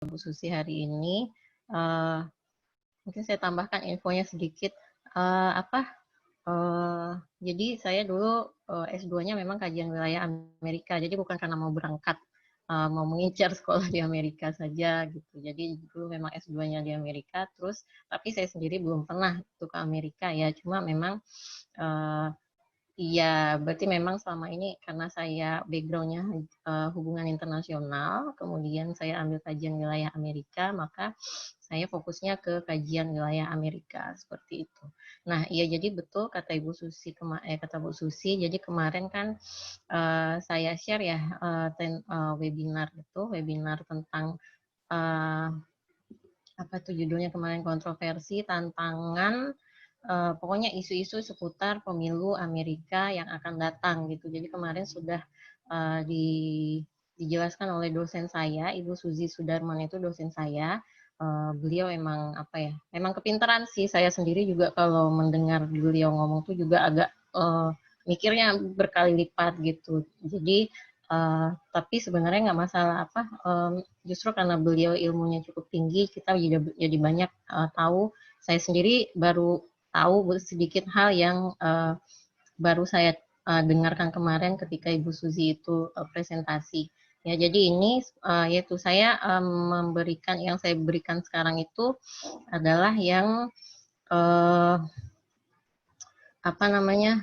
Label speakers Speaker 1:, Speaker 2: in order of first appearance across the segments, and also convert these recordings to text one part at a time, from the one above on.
Speaker 1: Bu Susi hari ini. Mungkin saya tambahkan infonya sedikit. Jadi saya dulu S2-nya memang kajian wilayah Amerika, jadi bukan karena mau berangkat, mau mengincar sekolah di Amerika saja gitu. Jadi dulu memang S2-nya di Amerika, terus tapi saya sendiri belum pernah tuh ke Amerika ya, cuma memang iya, berarti memang selama ini karena saya background-nya hubungan internasional, kemudian saya ambil kajian wilayah Amerika, maka saya fokusnya ke kajian wilayah Amerika seperti itu. Nah, iya jadi betul kata Ibu Susi kata Bu Susi. Jadi kemarin kan saya share ya webinar tentang apa tuh judulnya kemarin, kontroversi, tantangan, pokoknya isu-isu seputar pemilu Amerika yang akan datang gitu. Jadi kemarin sudah dijelaskan oleh dosen saya, Ibu Suzy Sudarman itu dosen saya. Beliau emang apa ya, memang kepintaran sih. Saya sendiri juga kalau mendengar beliau ngomong tuh juga agak mikirnya berkali lipat gitu. Jadi tapi sebenarnya nggak masalah apa, justru karena beliau ilmunya cukup tinggi, kita jadi banyak tahu. Saya sendiri baru tahu sedikit hal yang baru saya dengarkan kemarin ketika Ibu Suzy itu presentasi. Ya, jadi ini yaitu saya memberikan yang saya berikan sekarang itu adalah yang apa namanya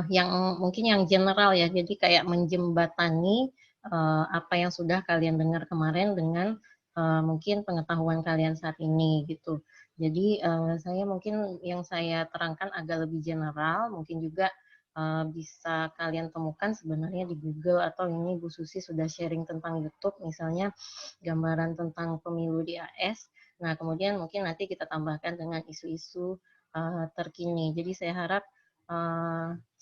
Speaker 1: yang mungkin yang general ya, jadi kayak menjembatani apa yang sudah kalian dengar kemarin dengan mungkin pengetahuan kalian saat ini gitu. Jadi saya mungkin yang saya terangkan agak lebih general, mungkin juga bisa kalian temukan sebenarnya di Google, atau ini Bu Susi sudah sharing tentang YouTube misalnya gambaran tentang pemilu di AS. Nah, kemudian mungkin nanti kita tambahkan dengan isu-isu terkini. Jadi saya harap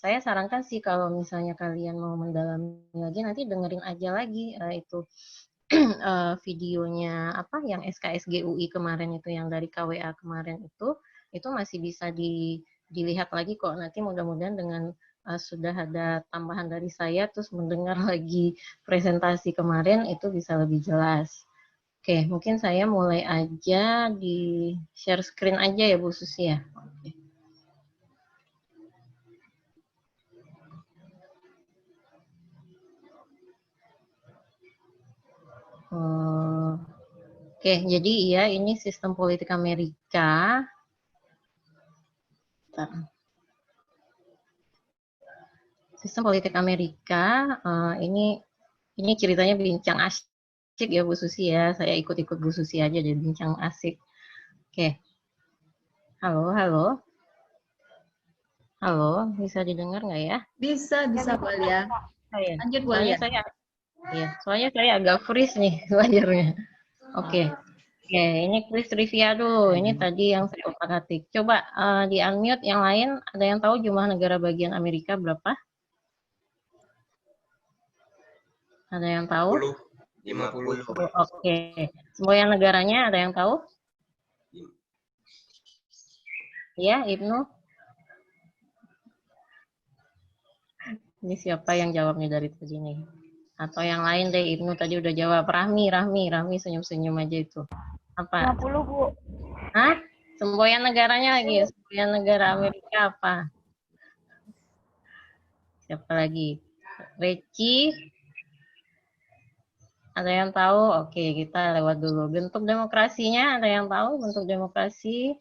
Speaker 1: saya sarankan sih kalau misalnya kalian mau mendalami lagi, nanti dengerin aja lagi itu videonya apa yang SKSG UI kemarin itu, yang dari KWA kemarin itu masih bisa dilihat lagi kok. Nanti mudah-mudahan dengan sudah ada tambahan dari saya, terus mendengar lagi presentasi kemarin itu bisa lebih jelas. Oke, mungkin saya mulai aja di share screen aja ya Bu Susi ya. Oke. Oke, jadi ya ini sistem politik Amerika. Sistem politik Amerika ini ceritanya bincang asik ya Bu Susi ya. Saya ikut-ikut Bu Susi aja jadi bincang asik. Oke. Halo, halo. Halo, bisa didengar nggak ya?
Speaker 2: Bisa Bu Alia. Lanjut Bu Alia.
Speaker 1: Soalnya saya agak freeze nih layarnya. Oke. Oke, ini quiz trivia dulu. Ini tadi yang saya otak-atik. Coba di unmute yang lain, ada yang tahu jumlah negara bagian Amerika berapa? Ada yang tahu?
Speaker 3: 50.
Speaker 1: Oke. Semboyan negaranya ada yang tahu? Iya, Ibnu? Ini siapa yang jawabnya dari tadi nih? Atau yang lain deh, Ibnu tadi udah jawab. Rahmi senyum-senyum aja itu. Apa?
Speaker 4: 50, Bu.
Speaker 1: Hah? Semboyan negaranya lagi. Semboyan negara Amerika apa? Siapa lagi? Reci? Ada yang tahu? Oke, kita lewat dulu. Bentuk demokrasinya, ada yang tahu bentuk demokrasi?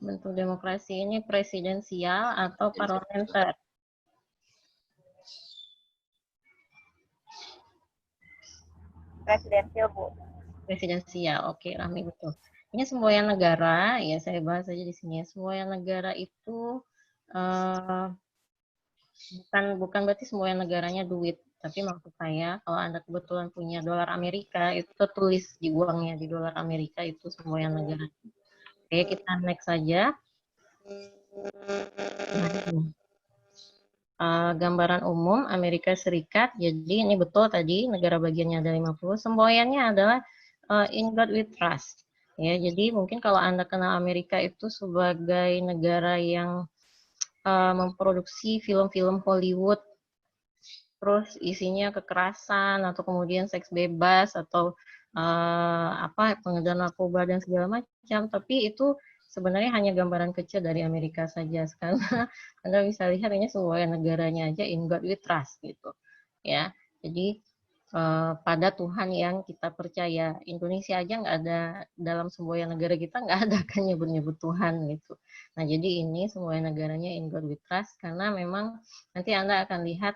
Speaker 1: Bentuk demokrasi ini presidensial atau parlementer?
Speaker 4: Presidensial, Bu.
Speaker 1: Presidensial, oke, Rahmi betul. Ini semboyan negara, ya saya bahas aja di sini. Semboyan negara itu bukan berarti semboyan negaranya duit, tapi maksud saya kalau Anda kebetulan punya dolar Amerika, itu tertulis di uangnya di dolar Amerika itu semboyan negara. Oke, kita next saja. Gambaran umum Amerika Serikat, jadi ini betul tadi negara bagiannya ada 50, semboyannya adalah In God We Trust. Ya, jadi mungkin kalau Anda kenal Amerika itu sebagai negara yang memproduksi film-film Hollywood, terus isinya kekerasan atau kemudian seks bebas atau pengedar narkoba dan segala macam, tapi itu sebenarnya hanya gambaran kecil dari Amerika saja, karena Anda bisa lihat ini sebuah negaranya aja in God we trust gitu, ya. Jadi pada Tuhan yang kita percaya. Indonesia aja nggak ada, dalam sebuah negara kita nggak ada kan nyebut-nyebut Tuhan gitu. Nah jadi ini semua negaranya in God we trust, karena memang nanti Anda akan lihat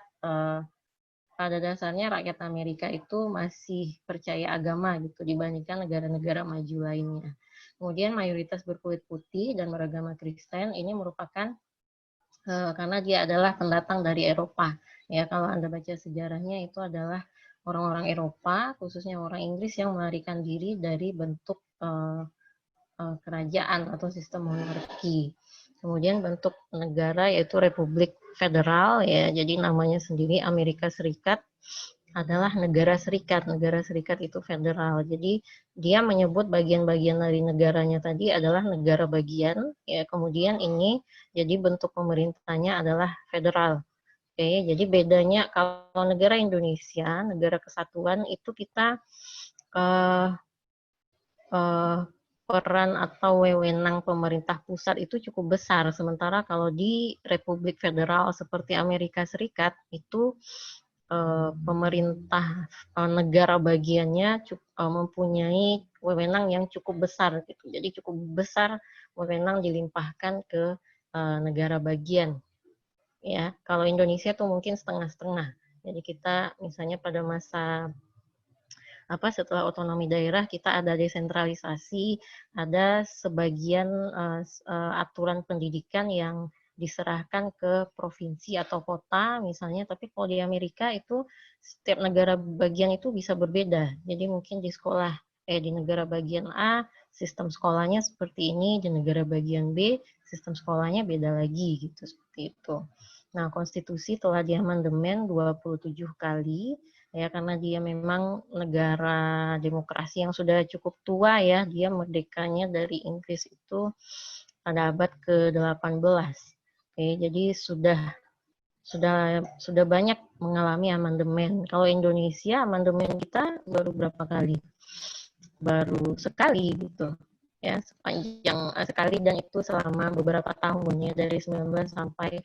Speaker 1: pada dasarnya rakyat Amerika itu masih percaya agama gitu dibandingkan negara-negara maju lainnya. Kemudian mayoritas berkulit putih dan beragama Kristen ini merupakan karena dia adalah pendatang dari Eropa. Ya, kalau Anda baca sejarahnya itu adalah orang-orang Eropa, khususnya orang Inggris yang melarikan diri dari bentuk kerajaan atau sistem monarki. Kemudian bentuk negara yaitu Republik Federal, ya, jadi namanya sendiri Amerika Serikat adalah negara serikat. Negara serikat itu federal. Jadi dia menyebut bagian-bagian dari negaranya tadi adalah negara bagian, ya. Kemudian ini jadi bentuk pemerintahnya adalah federal. Oke, jadi bedanya kalau negara Indonesia, negara kesatuan itu kita eh, eh, peran atau wewenang pemerintah pusat itu cukup besar. Sementara kalau di Republik Federal seperti Amerika Serikat itu pemerintah negara bagiannya mempunyai wewenang yang cukup besar gitu. Jadi cukup besar wewenang dilimpahkan ke negara bagian. Ya, kalau Indonesia tuh mungkin setengah-setengah. Jadi kita misalnya pada masa setelah otonomi daerah kita ada desentralisasi, ada sebagian aturan pendidikan yang diserahkan ke provinsi atau kota misalnya, tapi kalau di Amerika itu setiap negara bagian itu bisa berbeda. Jadi mungkin di negara bagian A sistem sekolahnya seperti ini, di negara bagian B sistem sekolahnya beda lagi gitu, seperti itu. Nah, konstitusi telah diamandemen 27 kali, ya, karena dia memang negara demokrasi yang sudah cukup tua, ya. Dia merdekanya dari Inggris itu pada abad ke-18. Oke, jadi sudah banyak mengalami amandemen. Kalau Indonesia amandemen kita baru berapa kali? Baru sekali gitu. Ya, sepanjang sekali, dan itu selama beberapa tahun, ya, dari 19 sampai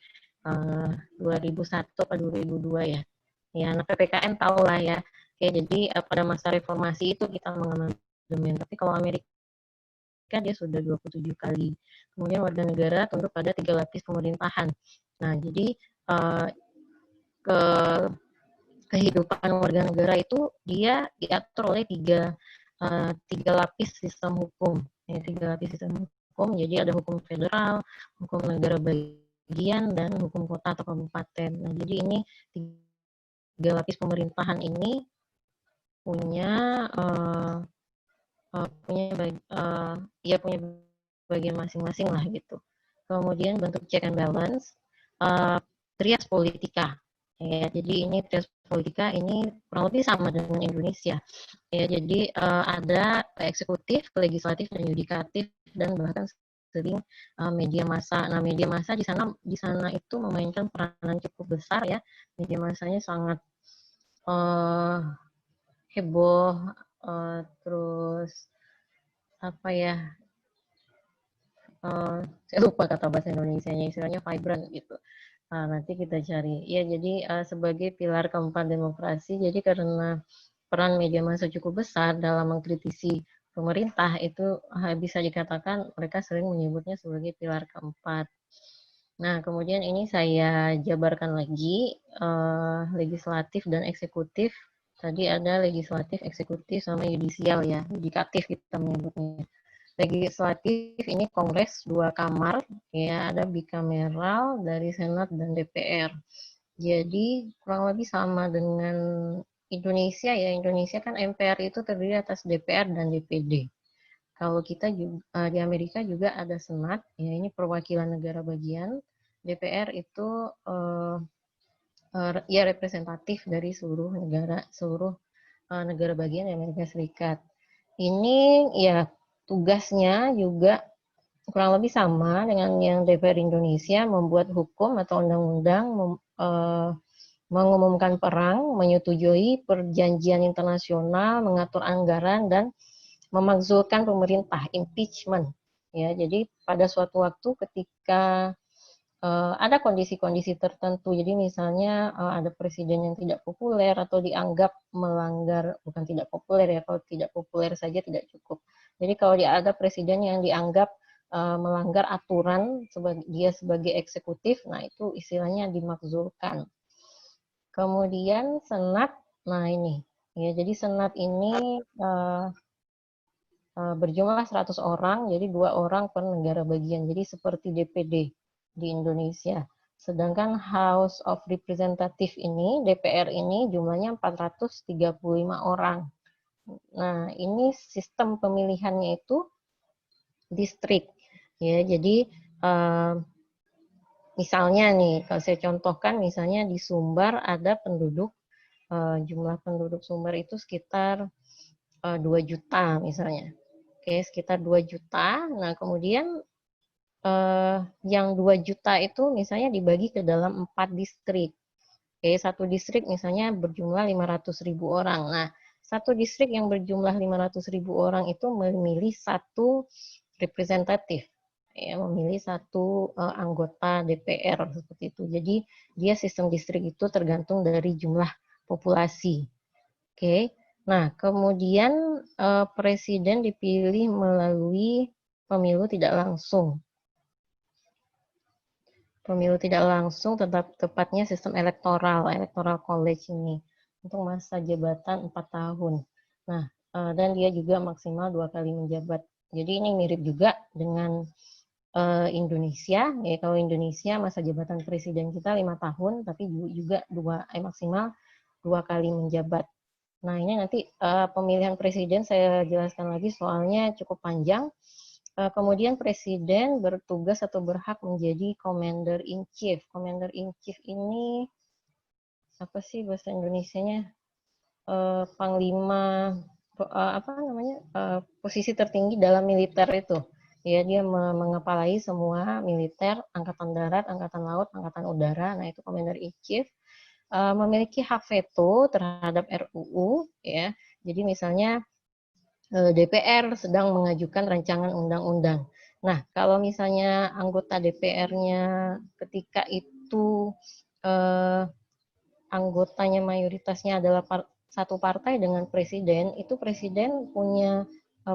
Speaker 1: 2001 atau 2002, ya. Ya, anak PPKN tahu lah, ya. Oke, jadi pada masa reformasi itu kita mengamandemen. Tapi kalau Amerika dia sudah 27 kali. Kemudian warga negara tunduk pada 3 lapis pemerintahan. Nah, jadi ke kehidupan warga negara itu dia diatur oleh tiga lapis sistem hukum. Ya, 3 lapis sistem hukum. Jadi ada hukum federal, hukum negara bagian, dan hukum kota atau kabupaten. Nah, jadi ini 3 lapis pemerintahan ini punya punya bagian masing-masing lah gitu. Kemudian bentuk check and balance, trias politika. Ya, jadi ini trias politika ini kurang lebih sama dengan Indonesia. Ya, jadi ada eksekutif, legislatif, dan yudikatif, dan bahkan sering media massa. Nah, media massa di sana itu memainkan peranan cukup besar, ya. Media massanya sangat heboh, terus saya lupa kata bahasa Indonesianya, istilahnya vibrant gitu. Nah, nanti kita cari. Ya, jadi sebagai pilar keempat demokrasi, jadi karena peran media massa cukup besar dalam mengkritisi pemerintah, itu bisa dikatakan mereka sering menyebutnya sebagai pilar keempat. Nah, kemudian ini saya jabarkan lagi legislatif dan eksekutif. Tadi ada legislatif, eksekutif, sama yudisial, ya, yudikatif kita menyebutnya. Legislatif ini Kongres 2 kamar, ya, ada bikameral dari Senat dan DPR. Jadi kurang lebih sama dengan Indonesia, ya. Indonesia kan MPR itu terdiri atas DPR dan DPD. Kalau kita juga, di Amerika juga ada Senat, ya, ini perwakilan negara bagian. DPR itu ya representatif dari seluruh negara bagian di Amerika Serikat. Ini ya tugasnya juga kurang lebih sama dengan yang DPR Indonesia, membuat hukum atau undang-undang, mengumumkan perang, menyetujui perjanjian internasional, mengatur anggaran, dan memakzulkan pemerintah, impeachment. Ya, jadi pada suatu waktu ketika ada kondisi-kondisi tertentu, jadi misalnya ada presiden yang tidak populer atau dianggap melanggar, bukan tidak populer ya, kalau tidak populer saja tidak cukup. Jadi kalau ada presiden yang dianggap melanggar aturan, dia sebagai eksekutif, nah itu istilahnya dimakzulkan. Kemudian senat, nah ini, ya jadi senat ini berjumlah 100 orang, jadi 2 orang per negara bagian. Jadi seperti DPD di Indonesia. Sedangkan House of Representative ini, DPR ini jumlahnya 435 orang. Nah, ini sistem pemilihannya itu distrik. Ya, jadi misalnya nih, kalau saya contohkan misalnya di Sumbar ada penduduk, jumlah penduduk Sumbar itu sekitar 2 juta misalnya. Oke, sekitar 2 juta. Nah, kemudian yang 2 juta itu misalnya dibagi ke dalam 4 distrik. Oke, satu distrik misalnya berjumlah 500.000 orang. Nah, satu distrik yang berjumlah 500.000 orang itu memilih satu representatif, ya, memilih satu anggota DPR seperti itu. Jadi dia sistem distrik itu tergantung dari jumlah populasi. Oke. Nah, kemudian presiden dipilih melalui pemilu tidak langsung. Pemilu tidak langsung, tepatnya sistem electoral college ini untuk masa jabatan 4 tahun. Nah, dan dia juga maksimal 2 kali menjabat. Jadi ini mirip juga dengan Indonesia. Ya, kalau Indonesia masa jabatan presiden kita 5 tahun, tapi juga maksimal 2 kali menjabat. Nah, ini nanti pemilihan presiden saya jelaskan lagi soalnya cukup panjang. Kemudian presiden bertugas atau berhak menjadi commander in chief. Commander in chief ini apa sih bahasa Indonesianya? Panglima apa namanya? Posisi tertinggi dalam militer itu. Ya, dia mengepalai semua militer, angkatan darat, angkatan laut, angkatan udara. Nah, itu commander in chief. Memiliki hak veto terhadap RUU, ya. Jadi misalnya DPR sedang mengajukan rancangan undang-undang. Nah, kalau misalnya anggota DPR-nya ketika itu anggotanya mayoritasnya adalah satu partai dengan presiden, itu presiden punya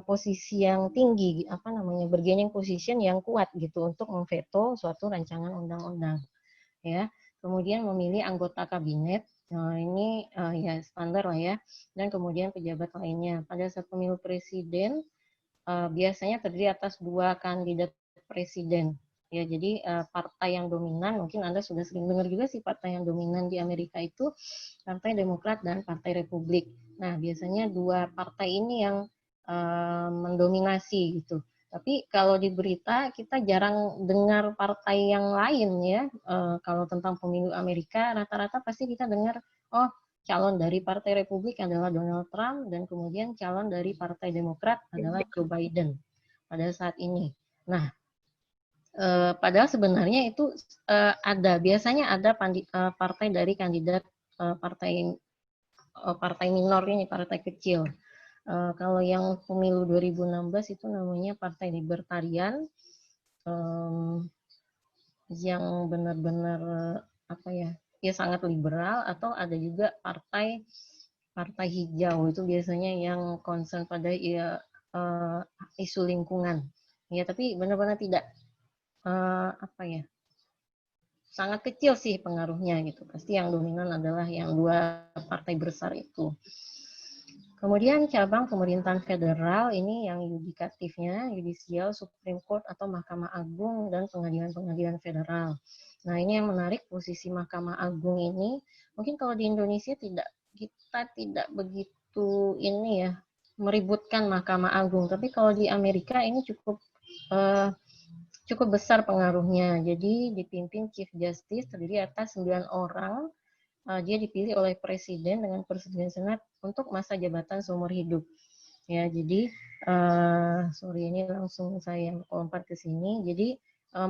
Speaker 1: posisi yang tinggi, apa namanya, bargaining position yang kuat gitu untuk memveto suatu rancangan undang-undang. Ya, kemudian memilih anggota kabinet. Nah, ini ya standar lah ya. Dan kemudian pejabat lainnya. Pada saat pemilu presiden biasanya terdiri atas 2 kandidat presiden. Ya, jadi partai yang dominan, mungkin Anda sudah sering dengar juga sih, partai yang dominan di Amerika itu Partai Demokrat dan Partai Republik. Nah, biasanya 2 partai ini yang mendominasi gitu. Tapi kalau di berita kita jarang dengar partai yang lain ya. Kalau tentang pemilu Amerika rata-rata pasti kita dengar, oh, calon dari Partai Republik adalah Donald Trump dan kemudian calon dari Partai Demokrat adalah Joe Biden pada saat ini. Nah, padahal sebenarnya itu biasanya ada partai dari kandidat partai minor ini, partai kecil. Kalau yang pemilu 2016 itu namanya Partai Libertarian, yang benar-benar apa ya, ya sangat liberal, atau ada juga partai hijau, itu biasanya yang concern pada isu lingkungan. Ya, tapi benar-benar tidak apa ya, sangat kecil sih pengaruhnya gitu. Pasti yang dominan adalah yang 2 partai besar itu. Kemudian cabang pemerintahan federal ini yang yudikatifnya, yudisial, Supreme Court atau Mahkamah Agung dan pengadilan-pengadilan federal. Nah, ini yang menarik, posisi Mahkamah Agung ini, mungkin kalau di Indonesia kita tidak begitu ini ya, meributkan Mahkamah Agung, tapi kalau di Amerika ini cukup besar pengaruhnya. Jadi dipimpin Chief Justice, terdiri atas 9 orang. Dia dipilih oleh presiden dengan persetujuan senat untuk masa jabatan seumur hidup. Ya, jadi sorry ini langsung saya lompat ke sini. Jadi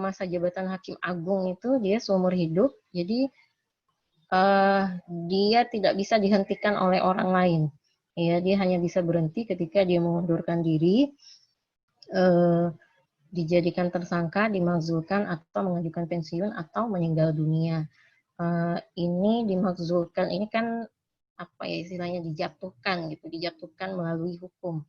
Speaker 1: masa jabatan hakim agung itu dia seumur hidup. Jadi dia tidak bisa dihentikan oleh orang lain. Ya, dia hanya bisa berhenti ketika dia mengundurkan diri, dijadikan tersangka, dimakzulkan, atau mengajukan pensiun, atau meninggal dunia. Ini dimakzulkan, ini kan apa ya istilahnya, dijatuhkan gitu, dijatuhkan melalui hukum.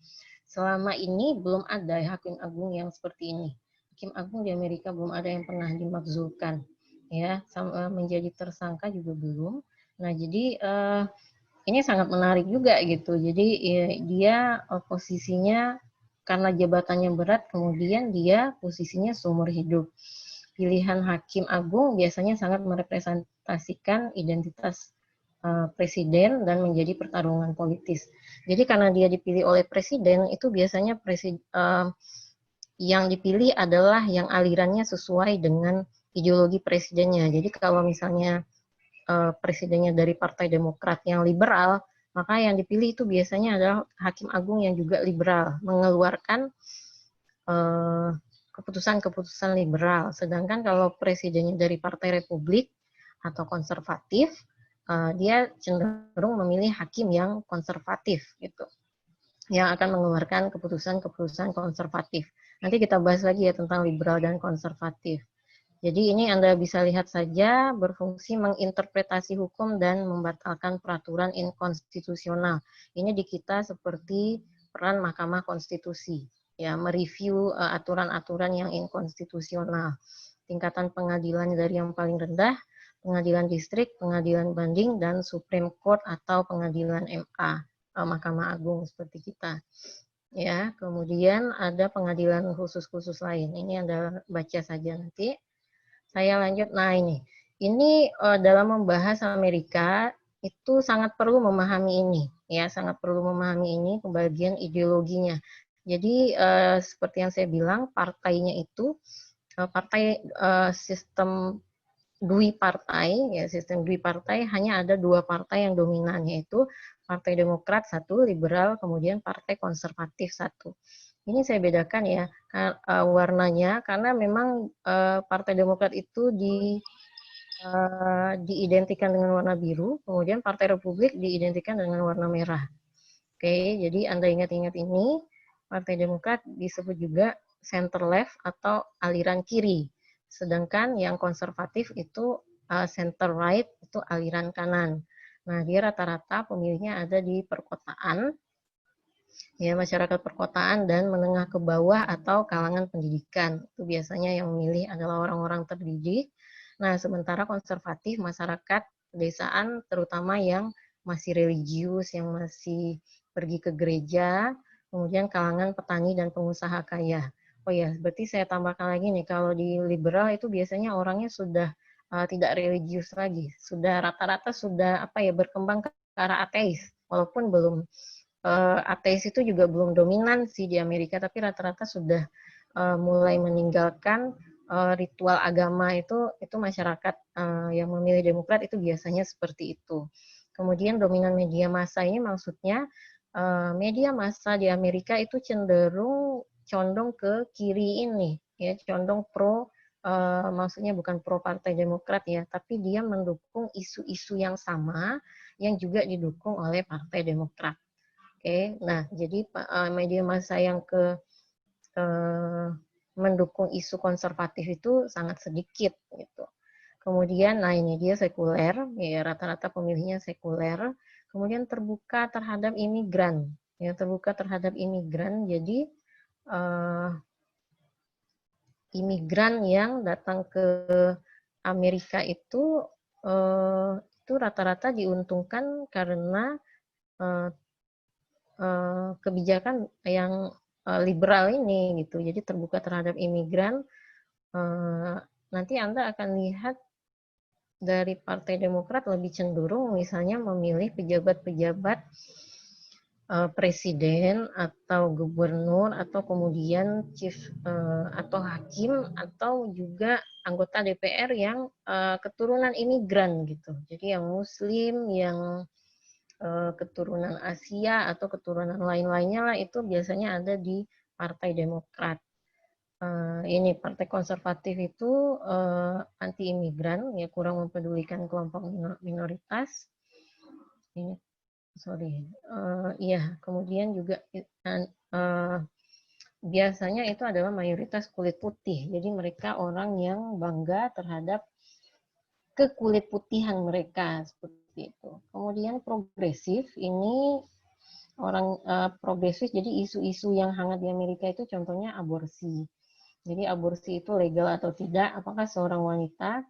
Speaker 1: Selama ini belum ada hakim agung yang seperti ini. Hakim agung di Amerika belum ada yang pernah dimakzulkan, ya, menjadi tersangka juga belum. Nah, jadi ini sangat menarik juga gitu. Jadi dia posisinya karena jabatannya berat, kemudian dia posisinya seumur hidup. Pilihan hakim agung biasanya sangat merepresentasikan identitas presiden dan menjadi pertarungan politis. Jadi karena dia dipilih oleh presiden, itu biasanya yang dipilih adalah yang alirannya sesuai dengan ideologi presidennya. Jadi kalau misalnya presidennya dari Partai Demokrat yang liberal, maka yang dipilih itu biasanya adalah hakim agung yang juga liberal, mengeluarkan keputusan-keputusan liberal. Sedangkan kalau presidennya dari Partai Republik atau konservatif, dia cenderung memilih hakim yang konservatif gitu, yang akan mengeluarkan keputusan-keputusan konservatif. Nanti kita bahas lagi ya tentang liberal dan konservatif. Jadi ini Anda bisa lihat saja berfungsi menginterpretasi hukum dan membatalkan peraturan inkonstitusional. Ini di kita seperti peran Mahkamah Konstitusi, ya, mereview aturan-aturan yang inkonstitusional. Tingkatan pengadilan dari yang paling rendah, pengadilan distrik, pengadilan banding, dan Supreme Court atau pengadilan MA, Mahkamah Agung seperti kita. Ya, kemudian ada pengadilan khusus-khusus lain. Ini Anda baca saja nanti. Saya lanjut. Nah, ini dalam membahas Amerika itu sangat perlu memahami ini, ya, sangat perlu memahami ini pembagian ideologinya. Jadi seperti yang saya bilang, partainya itu partai sistem dui partai, ya, sistem dui partai hanya ada dua partai yang dominan, yaitu Partai Demokrat satu, liberal, kemudian Partai Konservatif satu. Ini saya bedakan ya warnanya karena memang Partai Demokrat itu diidentikan dengan warna biru, kemudian Partai Republik diidentikan dengan warna merah. Oke, jadi Anda ingat-ingat ini, Partai Demokrat disebut juga center left atau aliran kiri, sedangkan yang konservatif itu center right, itu aliran kanan. Nah, dia rata-rata pemilihnya ada di perkotaan, ya, masyarakat perkotaan dan menengah ke bawah atau kalangan pendidikan. Itu biasanya yang memilih adalah orang-orang terdidik. Nah, sementara konservatif masyarakat pedesaan terutama yang masih religius, yang masih pergi ke gereja, kemudian kalangan petani dan pengusaha kaya. Oh ya, berarti saya tambahkan lagi nih, kalau di liberal itu biasanya orangnya sudah tidak religius lagi, sudah rata-rata sudah apa ya berkembang ke arah ateis, walaupun belum ateis itu juga belum dominan sih di Amerika, tapi rata-rata sudah mulai meninggalkan ritual agama itu masyarakat yang memilih Demokrat itu biasanya seperti itu. Kemudian dominan media massa ini maksudnya media massa di Amerika itu cenderung condong ke kiri ini, ya, condong pro, maksudnya bukan pro Partai Demokrat ya, tapi dia mendukung isu-isu yang sama yang juga didukung oleh Partai Demokrat. Oke, nah jadi media massa yang mendukung isu konservatif itu sangat sedikit gitu. Kemudian, nah ini dia sekuler, ya rata-rata pemilihnya sekuler. Kemudian terbuka terhadap imigran, ya terbuka terhadap imigran. Jadi imigran yang datang ke Amerika itu rata-rata diuntungkan karena kebijakan yang liberal ini gitu. Jadi terbuka terhadap imigran. Nanti Anda akan lihat dari Partai Demokrat lebih cenderung misalnya memilih pejabat-pejabat presiden atau gubernur atau kemudian chief atau hakim atau juga anggota DPR yang keturunan imigran gitu. Jadi yang Muslim, yang keturunan Asia atau keturunan lain-lainnya lah itu biasanya ada di Partai Demokrat. ini Partai Konservatif itu anti imigran, ya kurang mempedulikan kelompok minoritas. Ini, sorry, iya, kemudian juga biasanya itu adalah mayoritas kulit putih. Jadi mereka orang yang bangga terhadap kekulit putihan mereka seperti itu. Kemudian progresif ini orang progresif, jadi isu-isu yang hangat di Amerika itu contohnya aborsi. Jadi aborsi itu legal atau tidak, apakah seorang wanita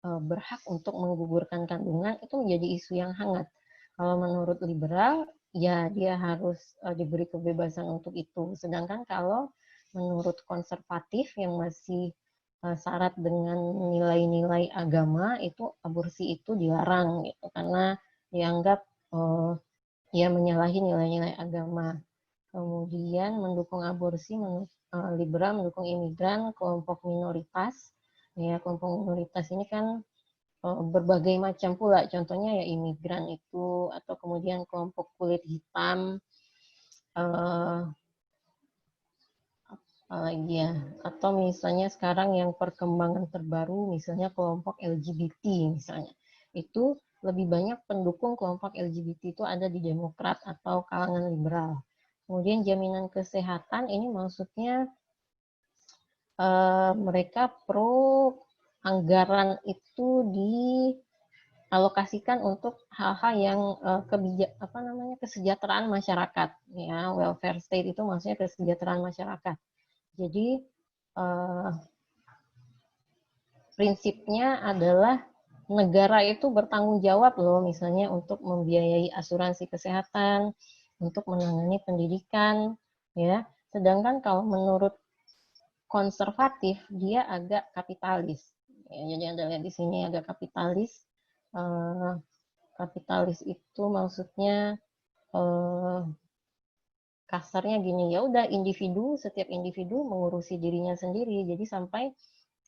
Speaker 1: berhak untuk menggugurkan kandungan, itu menjadi isu yang hangat. Kalau menurut liberal, ya dia harus diberi kebebasan untuk itu. Sedangkan kalau menurut konservatif yang masih syarat dengan nilai-nilai agama, itu aborsi itu dilarang gitu, karena dianggap ya menyalahi nilai-nilai agama. Kemudian mendukung aborsi, liberal mendukung imigran, kelompok minoritas. Ya, kelompok minoritas ini kan berbagai macam pula. Contohnya ya imigran itu, atau kemudian kelompok kulit hitam, apalagi ya, atau misalnya sekarang yang perkembangan terbaru, misalnya kelompok LGBT misalnya. Itu lebih banyak pendukung kelompok LGBT itu ada di Demokrat atau kalangan liberal. Kemudian jaminan kesehatan ini maksudnya mereka pro anggaran itu dialokasikan untuk hal-hal yang kesejahteraan masyarakat, ya, welfare state itu maksudnya kesejahteraan masyarakat. Jadi prinsipnya adalah negara itu bertanggung jawab loh, misalnya untuk membiayai asuransi kesehatan, untuk menangani pendidikan, ya. Sedangkan kalau menurut konservatif dia agak kapitalis. Ya, jadi Anda lihat di sini agak kapitalis. Kapitalis itu maksudnya kasarnya gini, ya udah setiap individu mengurusi dirinya sendiri. Jadi sampai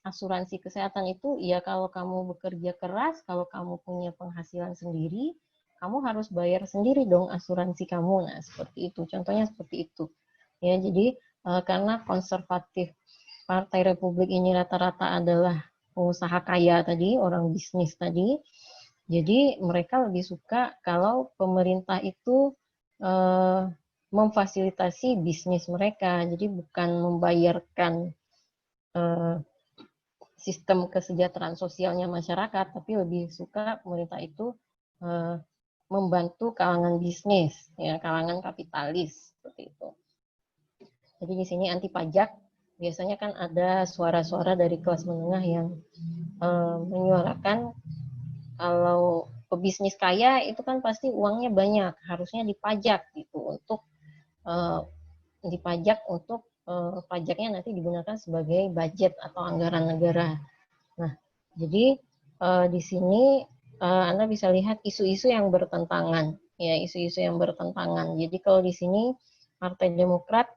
Speaker 1: asuransi kesehatan itu ya kalau kamu bekerja keras, kalau kamu punya penghasilan sendiri, kamu harus bayar sendiri dong asuransi kamu. Nah, seperti itu. Contohnya seperti itu. Ya, jadi karena konservatif Partai Republik ini rata-rata adalah pengusaha kaya tadi, orang bisnis tadi. Jadi mereka lebih suka kalau pemerintah itu memfasilitasi bisnis mereka. Jadi bukan membayarkan sistem kesejahteraan sosialnya masyarakat, tapi lebih suka pemerintah itu membantu kalangan bisnis, ya, kalangan kapitalis seperti itu. Jadi di sini anti pajak, biasanya kan ada suara-suara dari kelas menengah yang menyuarakan kalau pebisnis kaya itu kan pasti uangnya banyak, harusnya dipajak gitu, untuk dipajak untuk pajaknya nanti digunakan sebagai budget atau anggaran negara. Nah, jadi di sini Anda bisa lihat isu-isu yang bertentangan, ya, isu-isu yang bertentangan. Jadi kalau di sini Partai Demokrat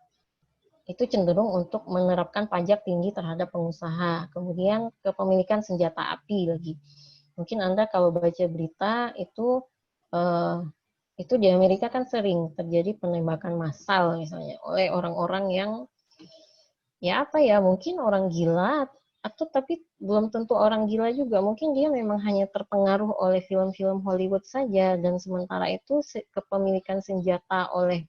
Speaker 1: itu cenderung untuk menerapkan pajak tinggi terhadap pengusaha, kemudian kepemilikan senjata api lagi. Mungkin Anda kalau baca berita itu di Amerika kan sering terjadi penembakan massal misalnya oleh orang-orang yang ya apa ya, mungkin orang gila, atau tapi belum tentu orang gila juga, mungkin dia memang hanya terpengaruh oleh film-film Hollywood saja, dan sementara itu kepemilikan senjata oleh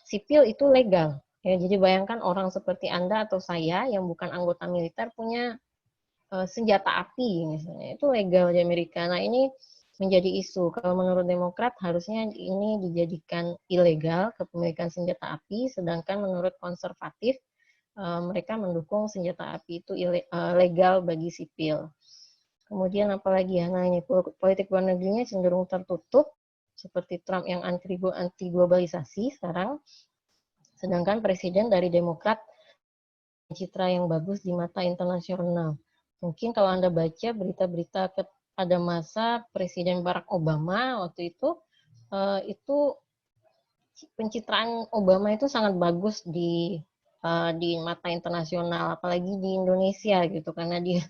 Speaker 1: sipil itu legal. Ya, jadi bayangkan orang seperti Anda atau saya yang bukan anggota militer punya senjata api misalnya, itu legal di Amerika. Nah, ini menjadi isu. Kalau menurut Demokrat harusnya ini dijadikan ilegal kepemilikan senjata api, sedangkan menurut konservatif mereka mendukung senjata api itu legal bagi sipil. Kemudian apalagi ya, nah ini politik luar negerinya cenderung tertutup, seperti Trump yang anti globalisasi sekarang, sedangkan presiden dari Demokrat citra yang bagus di mata internasional. Mungkin kalau Anda baca berita-berita pada masa Presiden Barack Obama waktu itu pencitraan Obama itu sangat bagus di mata internasional, apalagi di Indonesia gitu, karena dia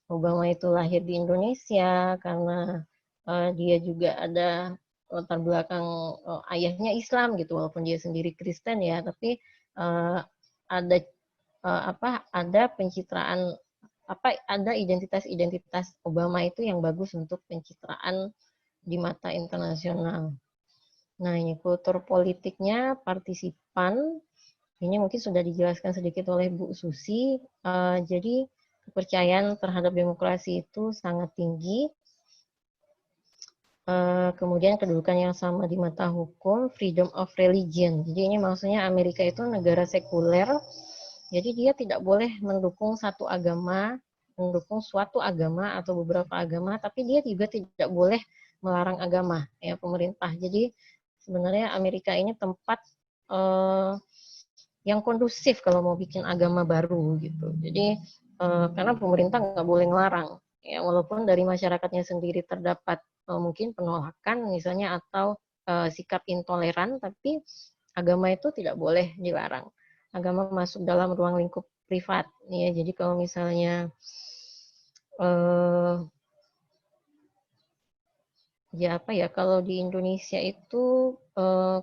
Speaker 1: Obama itu lahir di Indonesia, karena dia juga ada latar belakang ayahnya Islam gitu, walaupun dia sendiri Kristen ya, tapi ada ada pencitraan ada identitas Obama itu yang bagus untuk pencitraan di mata internasional. Nah, ini kultur politiknya partisipan, ini mungkin sudah dijelaskan sedikit oleh Bu Susi. Jadi kepercayaan terhadap demokrasi itu sangat tinggi. Kemudian kedudukan yang sama di mata hukum, freedom of religion. Jadi ini maksudnya Amerika itu negara sekuler, jadi dia tidak boleh mendukung suatu agama atau beberapa agama, tapi dia juga tidak boleh melarang agama, ya pemerintah. Jadi sebenarnya Amerika ini tempat yang kondusif kalau mau bikin agama baru gitu. Jadi karena pemerintah nggak boleh ngelarang, ya walaupun dari masyarakatnya sendiri terdapat mungkin penolakan misalnya atau sikap intoleran, tapi agama itu tidak boleh dilarang. Agama masuk dalam ruang lingkup privat, ya. Jadi kalau misalnya kalau di Indonesia itu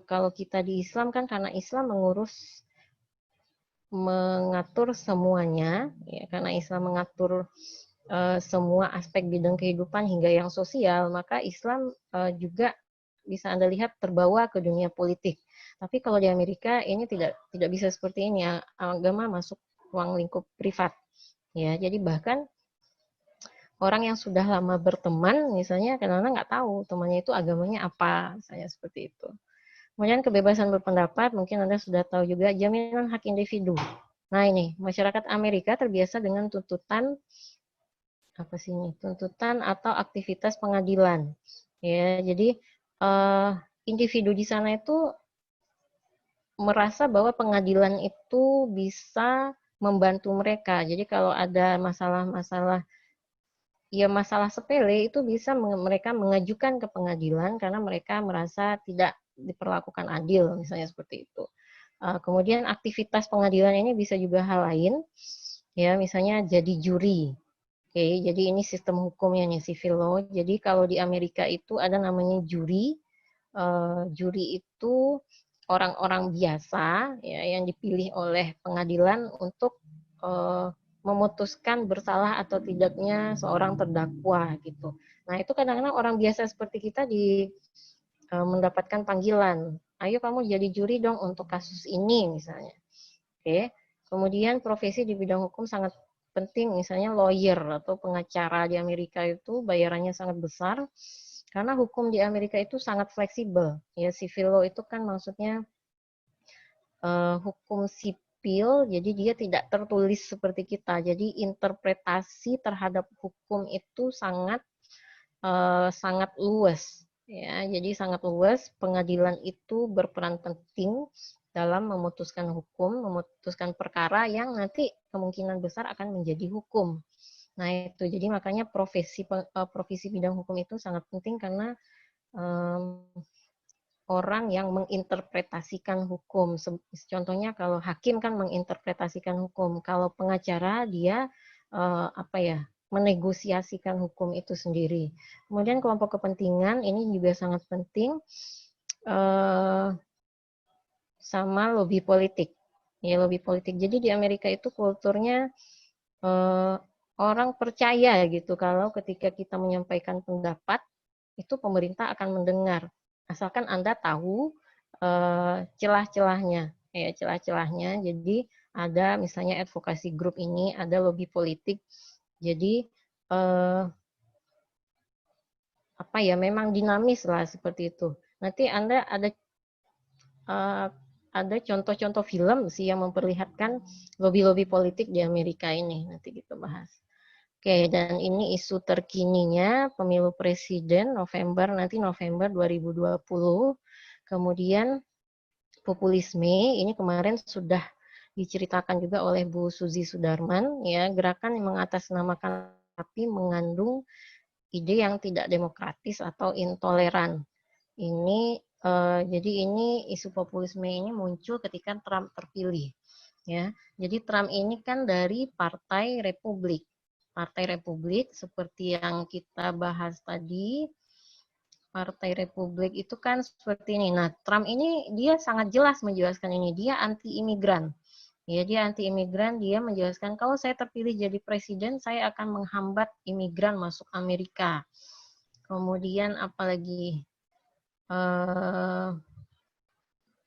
Speaker 1: kalau kita di Islam kan karena Islam mengatur semuanya, ya, karena Islam mengatur semua aspek bidang kehidupan hingga yang sosial, maka Islam juga bisa Anda lihat terbawa ke dunia politik. Tapi kalau di Amerika ini tidak bisa seperti ini, ya. Agama masuk ruang lingkup privat, ya. Jadi bahkan orang yang sudah lama berteman, misalnya kadang-kadang nggak tahu temannya itu agamanya apa, misalnya seperti itu. Kemudian kebebasan berpendapat, mungkin Anda sudah tahu juga, jaminan hak individu. Nah ini, masyarakat Amerika terbiasa dengan tuntutan atau aktivitas pengadilan. Ya, jadi individu di sana itu merasa bahwa pengadilan itu bisa membantu mereka. Jadi kalau ada masalah sepele itu bisa mereka mengajukan ke pengadilan karena mereka merasa tidak diperlakukan adil, misalnya seperti itu. Kemudian aktivitas pengadilan ini bisa juga hal lain, ya misalnya jadi juri. Oke, jadi ini sistem hukumnya nih, civil law. Jadi kalau di Amerika itu ada namanya juri. Juri itu orang-orang biasa, ya, yang dipilih oleh pengadilan untuk memutuskan bersalah atau tidaknya seorang terdakwa gitu. Nah itu kadang-kadang orang biasa seperti kita mendapatkan panggilan, ayo kamu jadi juri dong untuk kasus ini misalnya. Oke. Kemudian profesi di bidang hukum sangat penting, misalnya lawyer atau pengacara di Amerika itu bayarannya sangat besar karena hukum di Amerika itu sangat fleksibel. Ya, civil law itu kan maksudnya hukum sipil, jadi dia tidak tertulis seperti kita. Jadi interpretasi terhadap hukum itu sangat luas. Ya, jadi sangat luas. Pengadilan itu berperan penting dalam memutuskan hukum, memutuskan perkara yang nanti kemungkinan besar akan menjadi hukum. Nah itu, jadi makanya profesi bidang hukum itu sangat penting karena orang yang menginterpretasikan hukum. Contohnya kalau hakim kan menginterpretasikan hukum, kalau pengacara dia menegosiasikan hukum itu sendiri. Kemudian kelompok kepentingan ini juga sangat penting, sama lobby politik. Ya, lobby politik. Jadi di Amerika itu kulturnya orang percaya gitu kalau ketika kita menyampaikan pendapat itu pemerintah akan mendengar. Asalkan Anda tahu celah-celahnya. Ya, celah-celahnya. Jadi ada misalnya advokasi grup ini, ada lobby politik. Jadi memang dinamis lah seperti itu. Nanti Anda ada contoh-contoh film sih yang memperlihatkan lobby-lobby politik di Amerika ini, nanti kita bahas. Oke, dan ini isu terkininya pemilu presiden November 2020. Kemudian populisme, ini kemarin sudah diceritakan juga oleh Bu Suzy Sudarman, ya, gerakan yang mengatasnamakan tapi mengandung ide yang tidak demokratis atau intoleran. Ini jadi ini isu populisme ini muncul ketika Trump terpilih, ya. Jadi Trump ini kan dari Partai Republik. Partai Republik seperti yang kita bahas tadi, Partai Republik itu kan seperti ini. Nah, Trump ini dia sangat jelas menjelaskan ini, dia anti imigran. Ya, dia anti imigran, dia menjelaskan kalau saya terpilih jadi presiden, saya akan menghambat imigran masuk Amerika. Kemudian apalagi?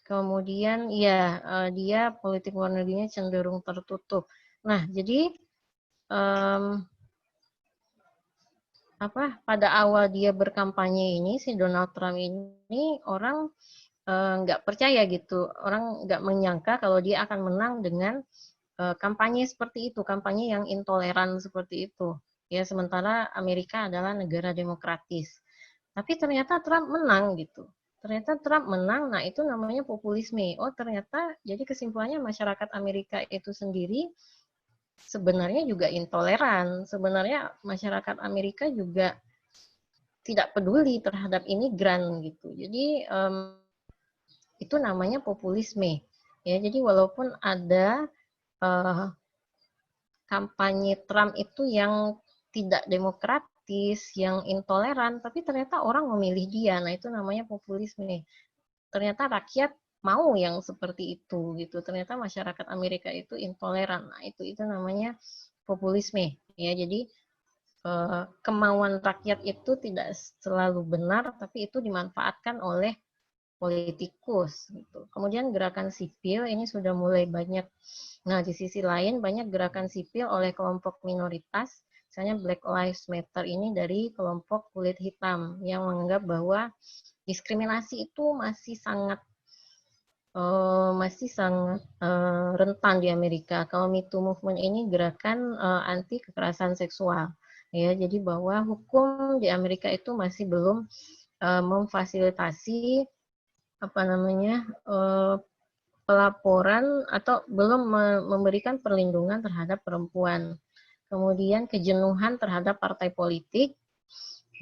Speaker 1: Kemudian ya dia politik luar negerinya cenderung tertutup. Nah, jadi pada awal dia berkampanye ini si Donald Trump ini orang nggak percaya gitu, orang nggak menyangka kalau dia akan menang dengan kampanye seperti itu, kampanye yang intoleran seperti itu. Ya, sementara Amerika adalah negara demokratis. Tapi ternyata Trump menang gitu. Ternyata Trump menang, nah itu namanya populisme. Oh, ternyata jadi kesimpulannya masyarakat Amerika itu sendiri sebenarnya juga intoleran. Sebenarnya masyarakat Amerika juga tidak peduli terhadap imigran gitu. Jadi itu namanya populisme. Ya, jadi walaupun ada kampanye Trump itu yang tidak demokratis, yang intoleran, tapi ternyata orang memilih dia. Nah, itu namanya populisme. Ternyata rakyat mau yang seperti itu gitu. Ternyata masyarakat Amerika itu intoleran. Nah, itu namanya populisme. Ya, jadi kemauan rakyat itu tidak selalu benar, tapi itu dimanfaatkan oleh politikus gitu. Kemudian gerakan sipil ini sudah mulai banyak. Nah, di sisi lain banyak gerakan sipil oleh kelompok minoritas, misalnya Black Lives Matter ini dari kelompok kulit hitam yang menganggap bahwa diskriminasi itu masih sangat rentan di Amerika. Kalau Me Too Movement ini gerakan anti kekerasan seksual, ya. Jadi bahwa hukum di Amerika itu masih belum memfasilitasi pelaporan atau belum memberikan perlindungan terhadap perempuan. Kemudian kejenuhan terhadap partai politik,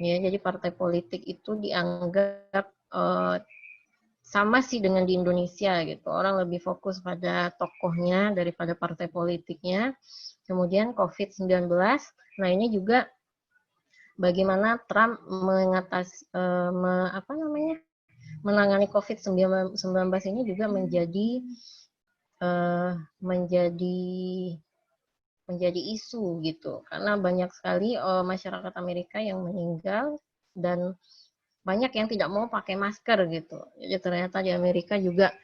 Speaker 1: ya. Jadi partai politik itu dianggap sama sih dengan di Indonesia gitu. Orang lebih fokus pada tokohnya daripada partai politiknya. Kemudian COVID-19. Nah, ini juga bagaimana Trump menangani COVID-19 ini juga menjadi isu gitu. Karena banyak sekali masyarakat Amerika yang meninggal dan banyak yang tidak mau pakai masker gitu. Jadi ternyata di Amerika juga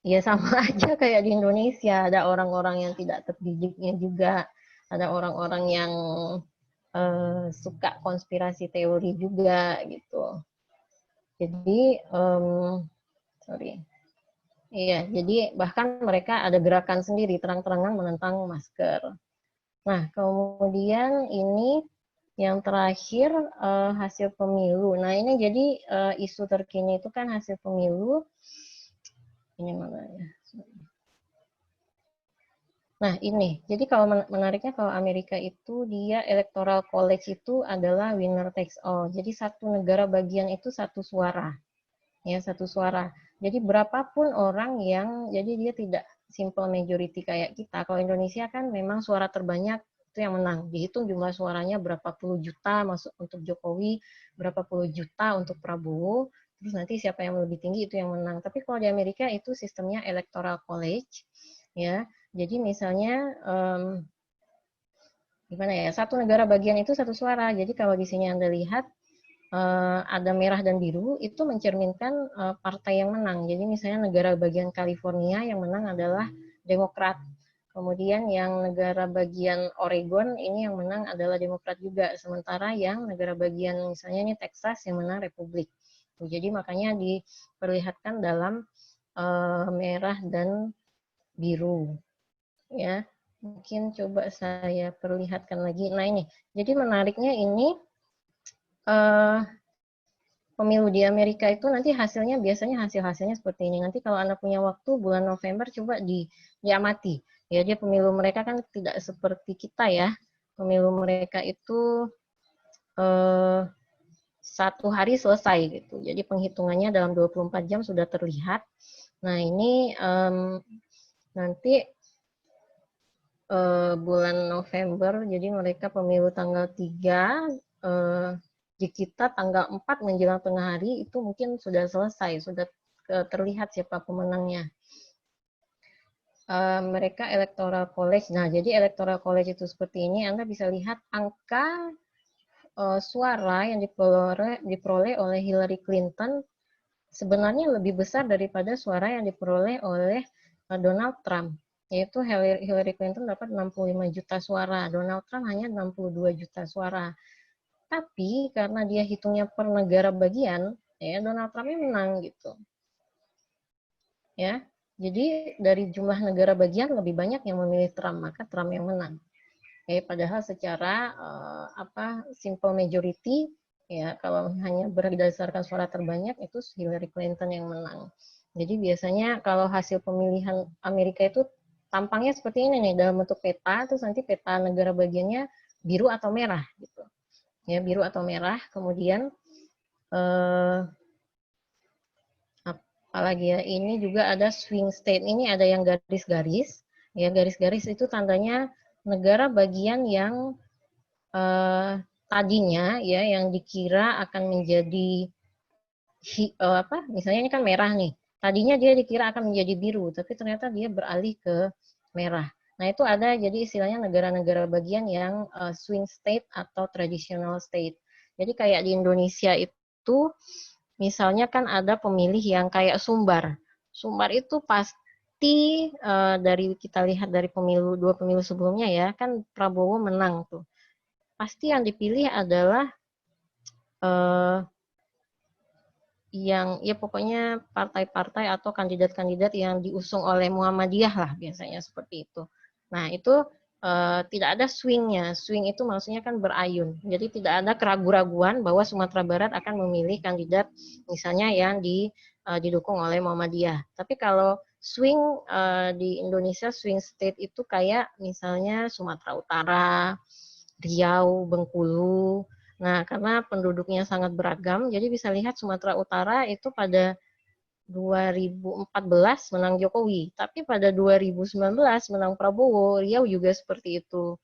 Speaker 1: ya sama aja kayak di Indonesia, ada orang-orang yang tidak terdidiknya juga, ada orang-orang yang suka konspirasi teori juga gitu. Jadi sorry, iya, jadi bahkan mereka ada gerakan sendiri terang-terangan menentang masker. Nah, kemudian ini yang terakhir hasil pemilu. Nah, ini jadi isu terkini itu kan hasil pemilu. Ini mana ya? Nah, ini. Jadi kalau menariknya kalau Amerika itu dia electoral college itu adalah winner takes all. Jadi satu negara bagian itu satu suara. Ya, satu suara. Jadi berapapun orang yang jadi dia tidak simple majority kayak kita. Kalau Indonesia kan memang suara terbanyak itu yang menang. Dihitung jumlah suaranya berapa puluh juta masuk untuk Jokowi, berapa puluh juta untuk Prabowo. Terus nanti siapa yang lebih tinggi itu yang menang. Tapi kalau di Amerika itu sistemnya electoral college, ya. Jadi misalnya gimana ya? Satu negara bagian itu satu suara. Jadi kalau di sini Anda lihat ada merah dan biru itu mencerminkan partai yang menang. Jadi misalnya negara bagian California yang menang adalah Demokrat. Kemudian yang negara bagian Oregon ini yang menang adalah Demokrat juga. Sementara yang negara bagian misalnya ini Texas yang menang Republik. Jadi makanya diperlihatkan dalam merah dan biru. Ya, mungkin coba saya perlihatkan lagi. Nah ini, jadi menariknya ini pemilu di Amerika itu nanti hasilnya biasanya hasil-hasilnya seperti ini. Nanti kalau Anda punya waktu bulan November coba diamati. Ya, dia pemilu mereka kan tidak seperti kita ya. Pemilu mereka itu satu hari selesai gitu. Jadi penghitungannya dalam 24 jam sudah terlihat. Nah, ini nanti bulan November, jadi mereka pemilu tanggal 3, di kita tanggal 4 menjelang tengah hari itu mungkin sudah selesai, sudah terlihat siapa pemenangnya. Mereka electoral college. Nah, jadi electoral college itu seperti ini. Anda bisa lihat angka suara yang diperoleh oleh Hillary Clinton sebenarnya lebih besar daripada suara yang diperoleh oleh Donald Trump. Yaitu Hillary Clinton dapat 65 juta suara, Donald Trump hanya 62 juta suara. Tapi karena dia hitungnya per negara bagian, ya Donald Trump-nya menang gitu. Ya, jadi dari jumlah negara bagian lebih banyak yang memilih Trump, maka Trump yang menang. Padahal secara simple majority, ya kalau hanya berdasarkan suara terbanyak itu Hillary Clinton yang menang. Jadi biasanya kalau hasil pemilihan Amerika itu tampangnya seperti ini nih, dalam bentuk peta, terus nanti peta negara bagiannya biru atau merah gitu. Ya, biru atau merah, kemudian apalagi ya, ini juga ada swing state, ini ada yang garis-garis. Ya, garis-garis itu tandanya negara bagian yang tadinya ya yang dikira akan menjadi misalnya ini kan merah nih. Tadinya dia dikira akan menjadi biru, tapi ternyata dia beralih ke merah. Nah, itu ada jadi istilahnya negara-negara bagian yang swing state atau traditional state. Jadi kayak di Indonesia itu misalnya kan ada pemilih yang kayak Sumbar. Sumbar itu pasti dari kita lihat dari dua pemilu sebelumnya ya, kan Prabowo menang tuh. Pasti yang dipilih adalah yang ya pokoknya partai-partai atau kandidat-kandidat yang diusung oleh Muhammadiyah lah biasanya seperti itu. Nah itu tidak ada swingnya. Swing itu maksudnya kan berayun. Jadi tidak ada keraguan-raguan bahwa Sumatera Barat akan memilih kandidat misalnya yang didukung oleh Muhammadiyah. Tapi kalau swing di Indonesia, swing state itu kayak misalnya Sumatera Utara, Riau, Bengkulu. Nah, karena penduduknya sangat beragam, jadi bisa lihat Sumatera Utara itu pada 2014 menang Jokowi, tapi pada 2019 menang Prabowo. Riau juga seperti itu.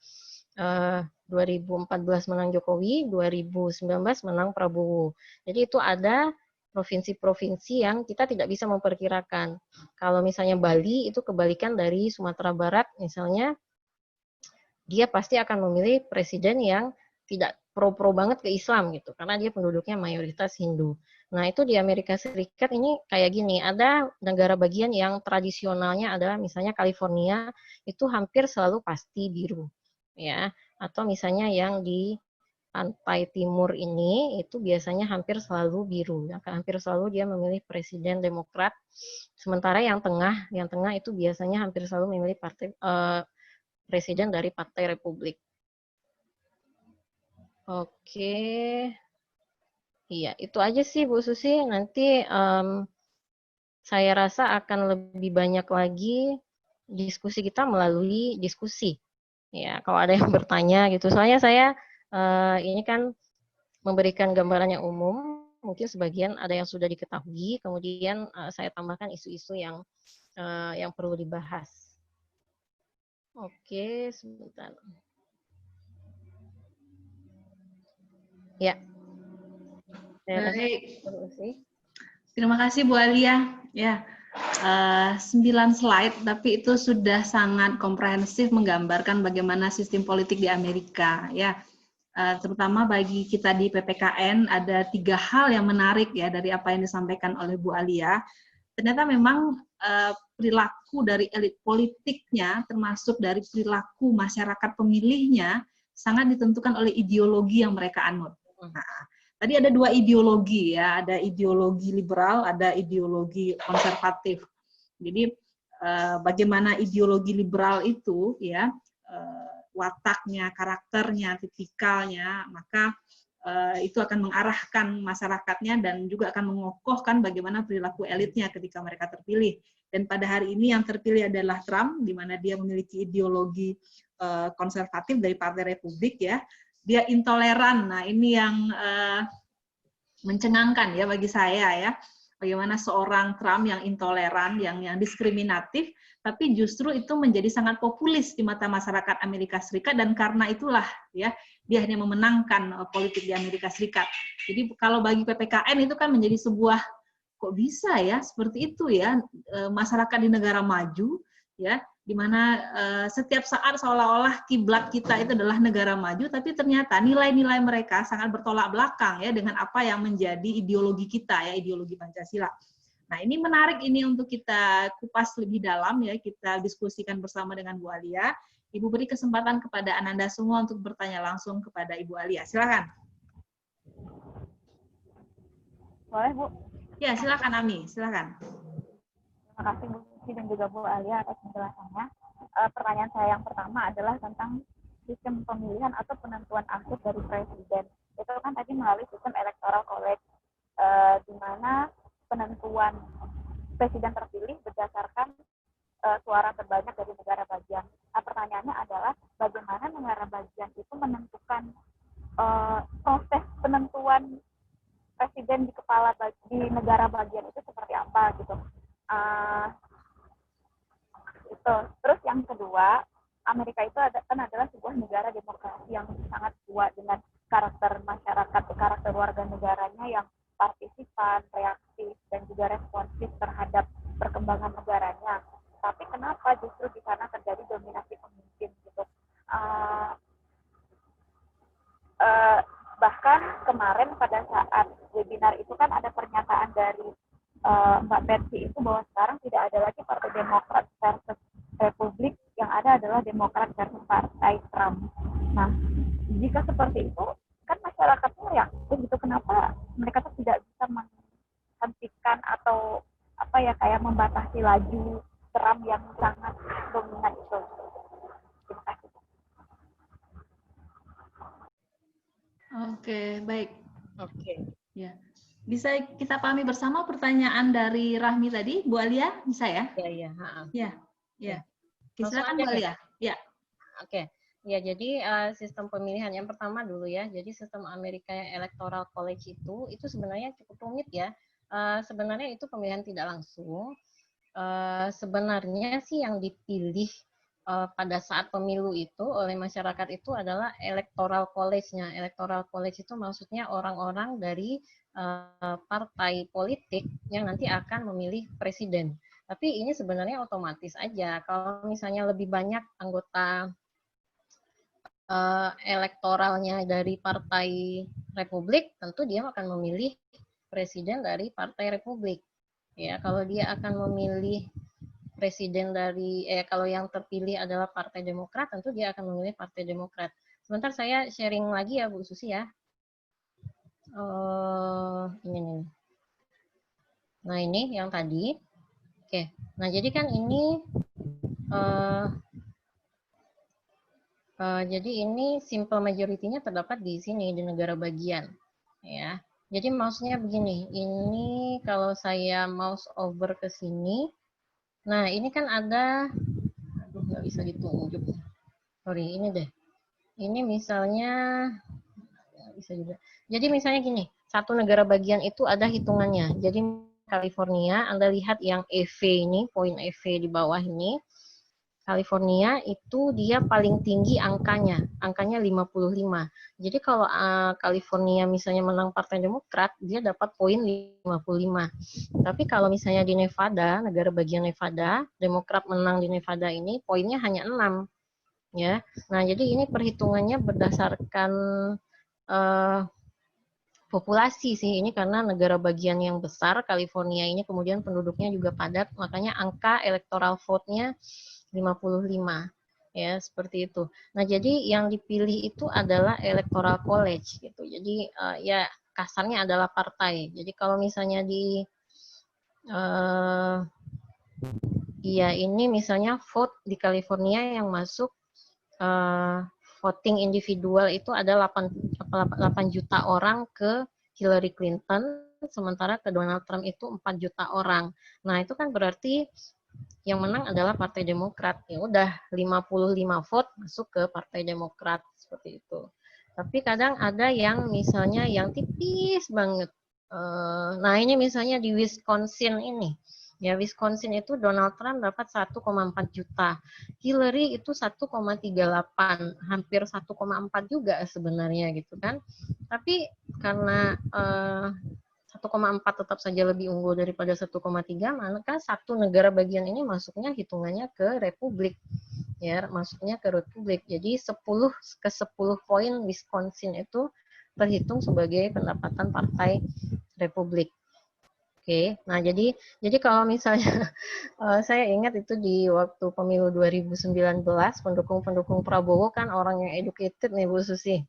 Speaker 1: 2014 menang Jokowi, 2019 menang Prabowo. Jadi itu ada provinsi-provinsi yang kita tidak bisa memperkirakan. Kalau misalnya Bali itu kebalikan dari Sumatera Barat, misalnya dia pasti akan memilih presiden yang tidak pro-pro banget ke Islam gitu, karena dia penduduknya mayoritas Hindu. Nah, itu di Amerika Serikat ini kayak gini, ada negara bagian yang tradisionalnya adalah misalnya California, itu hampir selalu pasti biru. Ya, atau misalnya yang di pantai timur ini itu biasanya hampir selalu biru. Hampir selalu dia memilih presiden Demokrat. Sementara yang tengah itu biasanya hampir selalu memilih presiden dari Partai Republik. Oke, iya itu aja sih Bu Susi. Nanti saya rasa akan lebih banyak lagi diskusi kita melalui diskusi. Ya, kalau ada yang bertanya gitu. Soalnya saya ini kan memberikan gambaran yang umum, mungkin sebagian ada yang sudah diketahui, kemudian saya tambahkan isu-isu yang perlu dibahas. Oke, sebentar. Ya.
Speaker 2: Baik. Terima kasih Bu Alia. Ya, 9 slide, tapi itu sudah sangat komprehensif menggambarkan bagaimana sistem politik di Amerika. Ya, terutama bagi kita di PPKN ada 3 hal yang menarik ya dari apa yang disampaikan oleh Bu Alia. Ternyata memang perilaku dari elit politiknya, termasuk dari perilaku masyarakat pemilihnya, sangat ditentukan oleh ideologi yang mereka anut. Nah, tadi ada 2 ideologi ya, ada ideologi liberal, ada ideologi konservatif. Jadi bagaimana ideologi liberal itu ya wataknya, karakternya, tipikalnya, maka itu akan mengarahkan masyarakatnya dan juga akan mengokohkan bagaimana perilaku elitnya ketika mereka terpilih. Dan pada hari ini yang terpilih adalah Trump, di mana dia memiliki ideologi konservatif dari Partai Republik ya. Dia intoleran. Nah, ini yang mencengangkan ya bagi saya ya. Bagaimana seorang Trump yang intoleran, yang diskriminatif, tapi justru itu menjadi sangat populis di mata masyarakat Amerika Serikat, dan karena itulah ya dia hanya memenangkan politik di Amerika Serikat. Jadi kalau bagi PPKN itu kan menjadi sebuah, kok bisa ya seperti itu ya, masyarakat di negara maju ya di mana setiap saat seolah-olah kiblat kita itu adalah negara maju, tapi ternyata nilai-nilai mereka sangat bertolak belakang ya dengan apa yang menjadi ideologi kita ya, ideologi Pancasila. Nah, ini menarik ini untuk kita kupas lebih dalam ya, kita diskusikan bersama dengan Bu Alia. Ibu beri kesempatan kepada Ananda semua untuk bertanya langsung kepada Ibu Alia. Silakan.
Speaker 3: Boleh, Bu?
Speaker 2: Ya, silakan Ami, silakan.
Speaker 3: Terima kasih Bu Susi dan juga Bu Alia atas penjelasannya. Pertanyaan saya yang pertama adalah tentang sistem pemilihan atau penentuan akhir dari presiden. Itu kan tadi melalui sistem electoral college, di mana penentuan presiden terpilih berdasarkan suara terbanyak dari negara bagian. Nah, pertanyaannya adalah bagaimana negara bagian itu menentukan proses penentuan presiden di negara bagian itu seperti apa gitu. Itu. Terus yang kedua, Amerika itu adalah sebuah negara demokrasi yang sangat kuat dengan karakter masyarakat, karakter warga negaranya yang partisipan, reaktif, dan juga responsif terhadap perkembangan negaranya. Tapi kenapa justru di sana terjadi dominasi pemimpin gitu? Bahkan kemarin pada saat webinar itu kan ada pernyataan dari Mbak Persi itu bahwa sekarang tidak ada lagi Partai Demokrat versus Republik, yang ada adalah Demokrat versus Partai Trump. Nah, jika seperti itu, kan masyarakatnya reaktif gitu, kenapa mereka tuh tidak bisa menghentikan atau kayak membatasi laju Trump yang sangat dominan itu? Terima kasih.
Speaker 2: Oke, baik.
Speaker 1: Oke.
Speaker 2: Ya. Bisa kita pahami bersama pertanyaan dari Rahmi tadi, Bu Alia? Bisa ya?
Speaker 1: Iya.
Speaker 2: Ya.
Speaker 1: Langsung
Speaker 2: Silakan
Speaker 1: aja
Speaker 2: Bu Alia. Ya.
Speaker 1: Oke. Ya, jadi sistem pemilihan yang pertama dulu ya. Jadi sistem Amerika yang Electoral College itu sebenarnya cukup rumit ya. Sebenarnya itu pemilihan tidak langsung. Sebenarnya sih yang dipilih pada saat pemilu itu oleh masyarakat itu adalah Electoral College-nya. Electoral College itu maksudnya orang-orang dari partai politik yang nanti akan memilih presiden. Tapi ini sebenarnya otomatis aja. Kalau misalnya lebih banyak anggota elektoralnya dari partai Republik, tentu dia akan memilih presiden dari partai Republik. Ya, kalau dia akan memilih presiden dari kalau yang terpilih adalah Partai Demokrat, tentu dia akan memilih Partai Demokrat. Sebentar saya sharing lagi ya Bu Susi ya. Ini nih. Nah, ini yang tadi. Oke. Nah, jadi kan ini jadi ini simple majority-nya terdapat di sini di negara bagian, ya. Jadi maksudnya begini, ini kalau saya mouse over ke sini, nah ini kan ada, aduh nggak bisa ditunjuk, sorry ini deh, ini misalnya nggak bisa juga. Jadi misalnya gini, satu negara bagian itu ada hitungannya. Jadi California, Anda lihat yang EV ini, poin EV di bawah ini. California itu dia paling tinggi angkanya 55. Jadi kalau California misalnya menang Partai Demokrat, dia dapat poin 55. Tapi kalau misalnya di Nevada, negara bagian Nevada, Demokrat menang di Nevada ini, poinnya hanya 6. Ya. Nah, jadi ini perhitungannya berdasarkan populasi sih, ini karena negara bagian yang besar, California ini kemudian penduduknya juga padat, makanya angka electoral vote-nya 55. Ya, seperti itu. Nah, jadi yang dipilih itu adalah electoral college gitu. Jadi ya kasarnya adalah partai. Jadi kalau misalnya di ya ini misalnya vote di California yang masuk voting individual itu ada 8 juta orang ke Hillary Clinton, sementara ke Donald Trump itu 4 juta orang. Nah, itu kan berarti yang menang adalah Partai Demokrat. Ya udah 55 vote masuk ke Partai Demokrat seperti itu. Tapi kadang ada yang misalnya yang tipis banget. Nah, ini misalnya di Wisconsin ini. Ya, Wisconsin itu Donald Trump dapat 1,4 juta. Hillary itu 1,38, hampir 1,4 juga sebenarnya gitu kan. Tapi karena 1,4 1,4 tetap saja lebih unggul daripada 1,3, maka satu negara bagian ini masuknya hitungannya ke republik. Ya, masuknya ke republik. Jadi 10 poin Wisconsin itu terhitung sebagai pendapatan partai republik. Oke, nah jadi kalau misalnya saya ingat itu di waktu pemilu 2019 pendukung Prabowo kan orang yang educated nih Bu Susi.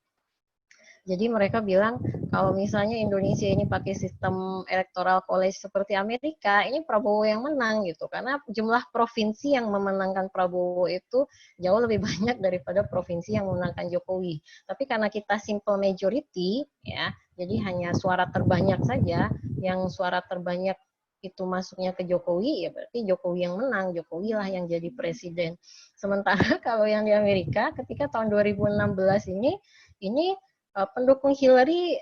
Speaker 1: Jadi mereka bilang kalau misalnya Indonesia ini pakai sistem electoral college seperti Amerika, ini Prabowo yang menang gitu. Karena jumlah provinsi yang memenangkan Prabowo itu jauh lebih banyak daripada provinsi yang memenangkan Jokowi. Tapi karena kita simple majority, ya, jadi hanya suara terbanyak saja, yang suara terbanyak itu masuknya ke Jokowi, ya berarti Jokowi yang menang, Jokowi lah yang jadi presiden. Sementara kalau yang di Amerika, ketika tahun 2016 ini pendukung Hillary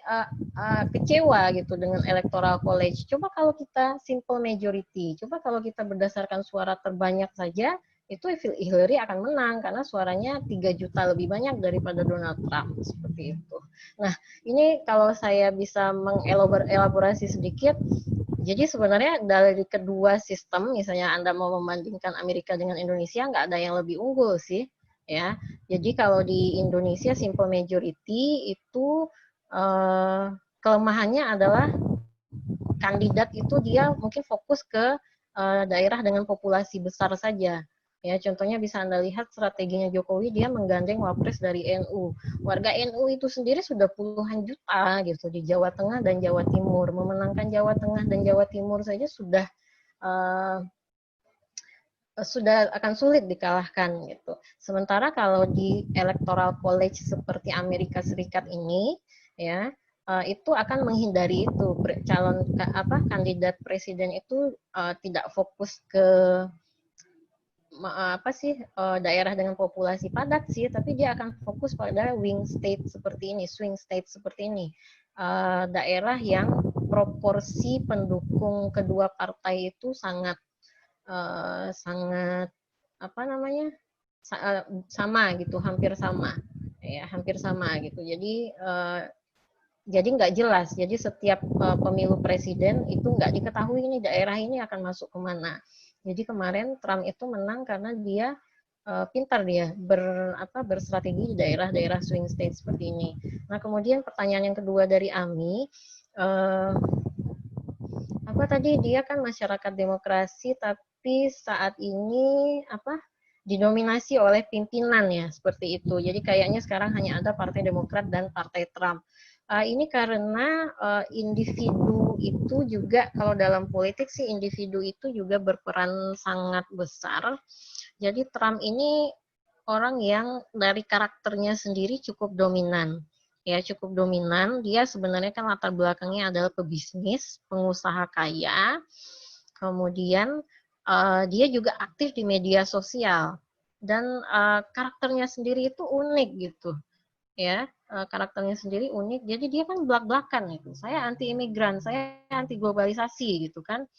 Speaker 1: kecewa gitu dengan electoral college. Coba kalau kita simple majority, coba kalau kita berdasarkan suara terbanyak saja, itu Hillary akan menang karena suaranya 3 juta lebih banyak daripada Donald Trump, seperti itu. Nah, ini kalau saya bisa mengelaborasi sedikit, jadi sebenarnya dari kedua sistem, misalnya Anda mau membandingkan Amerika dengan Indonesia, nggak ada yang lebih unggul sih, ya. Jadi kalau di Indonesia simple majority itu kelemahannya adalah kandidat itu dia mungkin fokus ke daerah dengan populasi besar saja. Ya, contohnya bisa Anda lihat strateginya Jokowi, dia menggandeng wapres dari NU. Warga NU itu sendiri sudah puluhan juta gitu di Jawa Tengah dan Jawa Timur. Memenangkan Jawa Tengah dan Jawa Timur saja sudah akan sulit dikalahkan gitu. Sementara kalau di electoral college seperti Amerika Serikat ini, ya itu akan menghindari itu calon kandidat presiden itu tidak fokus ke daerah dengan populasi padat sih, tapi dia akan fokus pada swing state seperti ini, daerah yang proporsi pendukung kedua partai itu sangat sama gitu, hampir sama gitu. Jadi nggak jelas. Jadi setiap pemilu presiden itu nggak diketahui ini daerah ini akan masuk kemana. Jadi kemarin Trump itu menang karena dia pintar dia berstrategi di daerah-daerah swing state seperti ini. Nah, kemudian pertanyaan yang kedua dari Ami, dia kan masyarakat demokrasi tapi saat ini didominasi oleh pimpinan ya, seperti itu. Jadi kayaknya sekarang hanya ada Partai Demokrat dan Partai Trump. Ini karena individu itu juga, kalau dalam politik sih individu itu juga berperan sangat besar. Jadi Trump ini orang yang dari karakternya sendiri cukup dominan. Ya, cukup dominan. Dia sebenarnya kan latar belakangnya adalah pebisnis, pengusaha kaya. Kemudian dia juga aktif di media sosial. Dan karakternya sendiri itu unik gitu. Ya, karakternya sendiri unik. Jadi dia kan belak-belakan itu. Saya anti imigran, saya anti globalisasi gitu kan.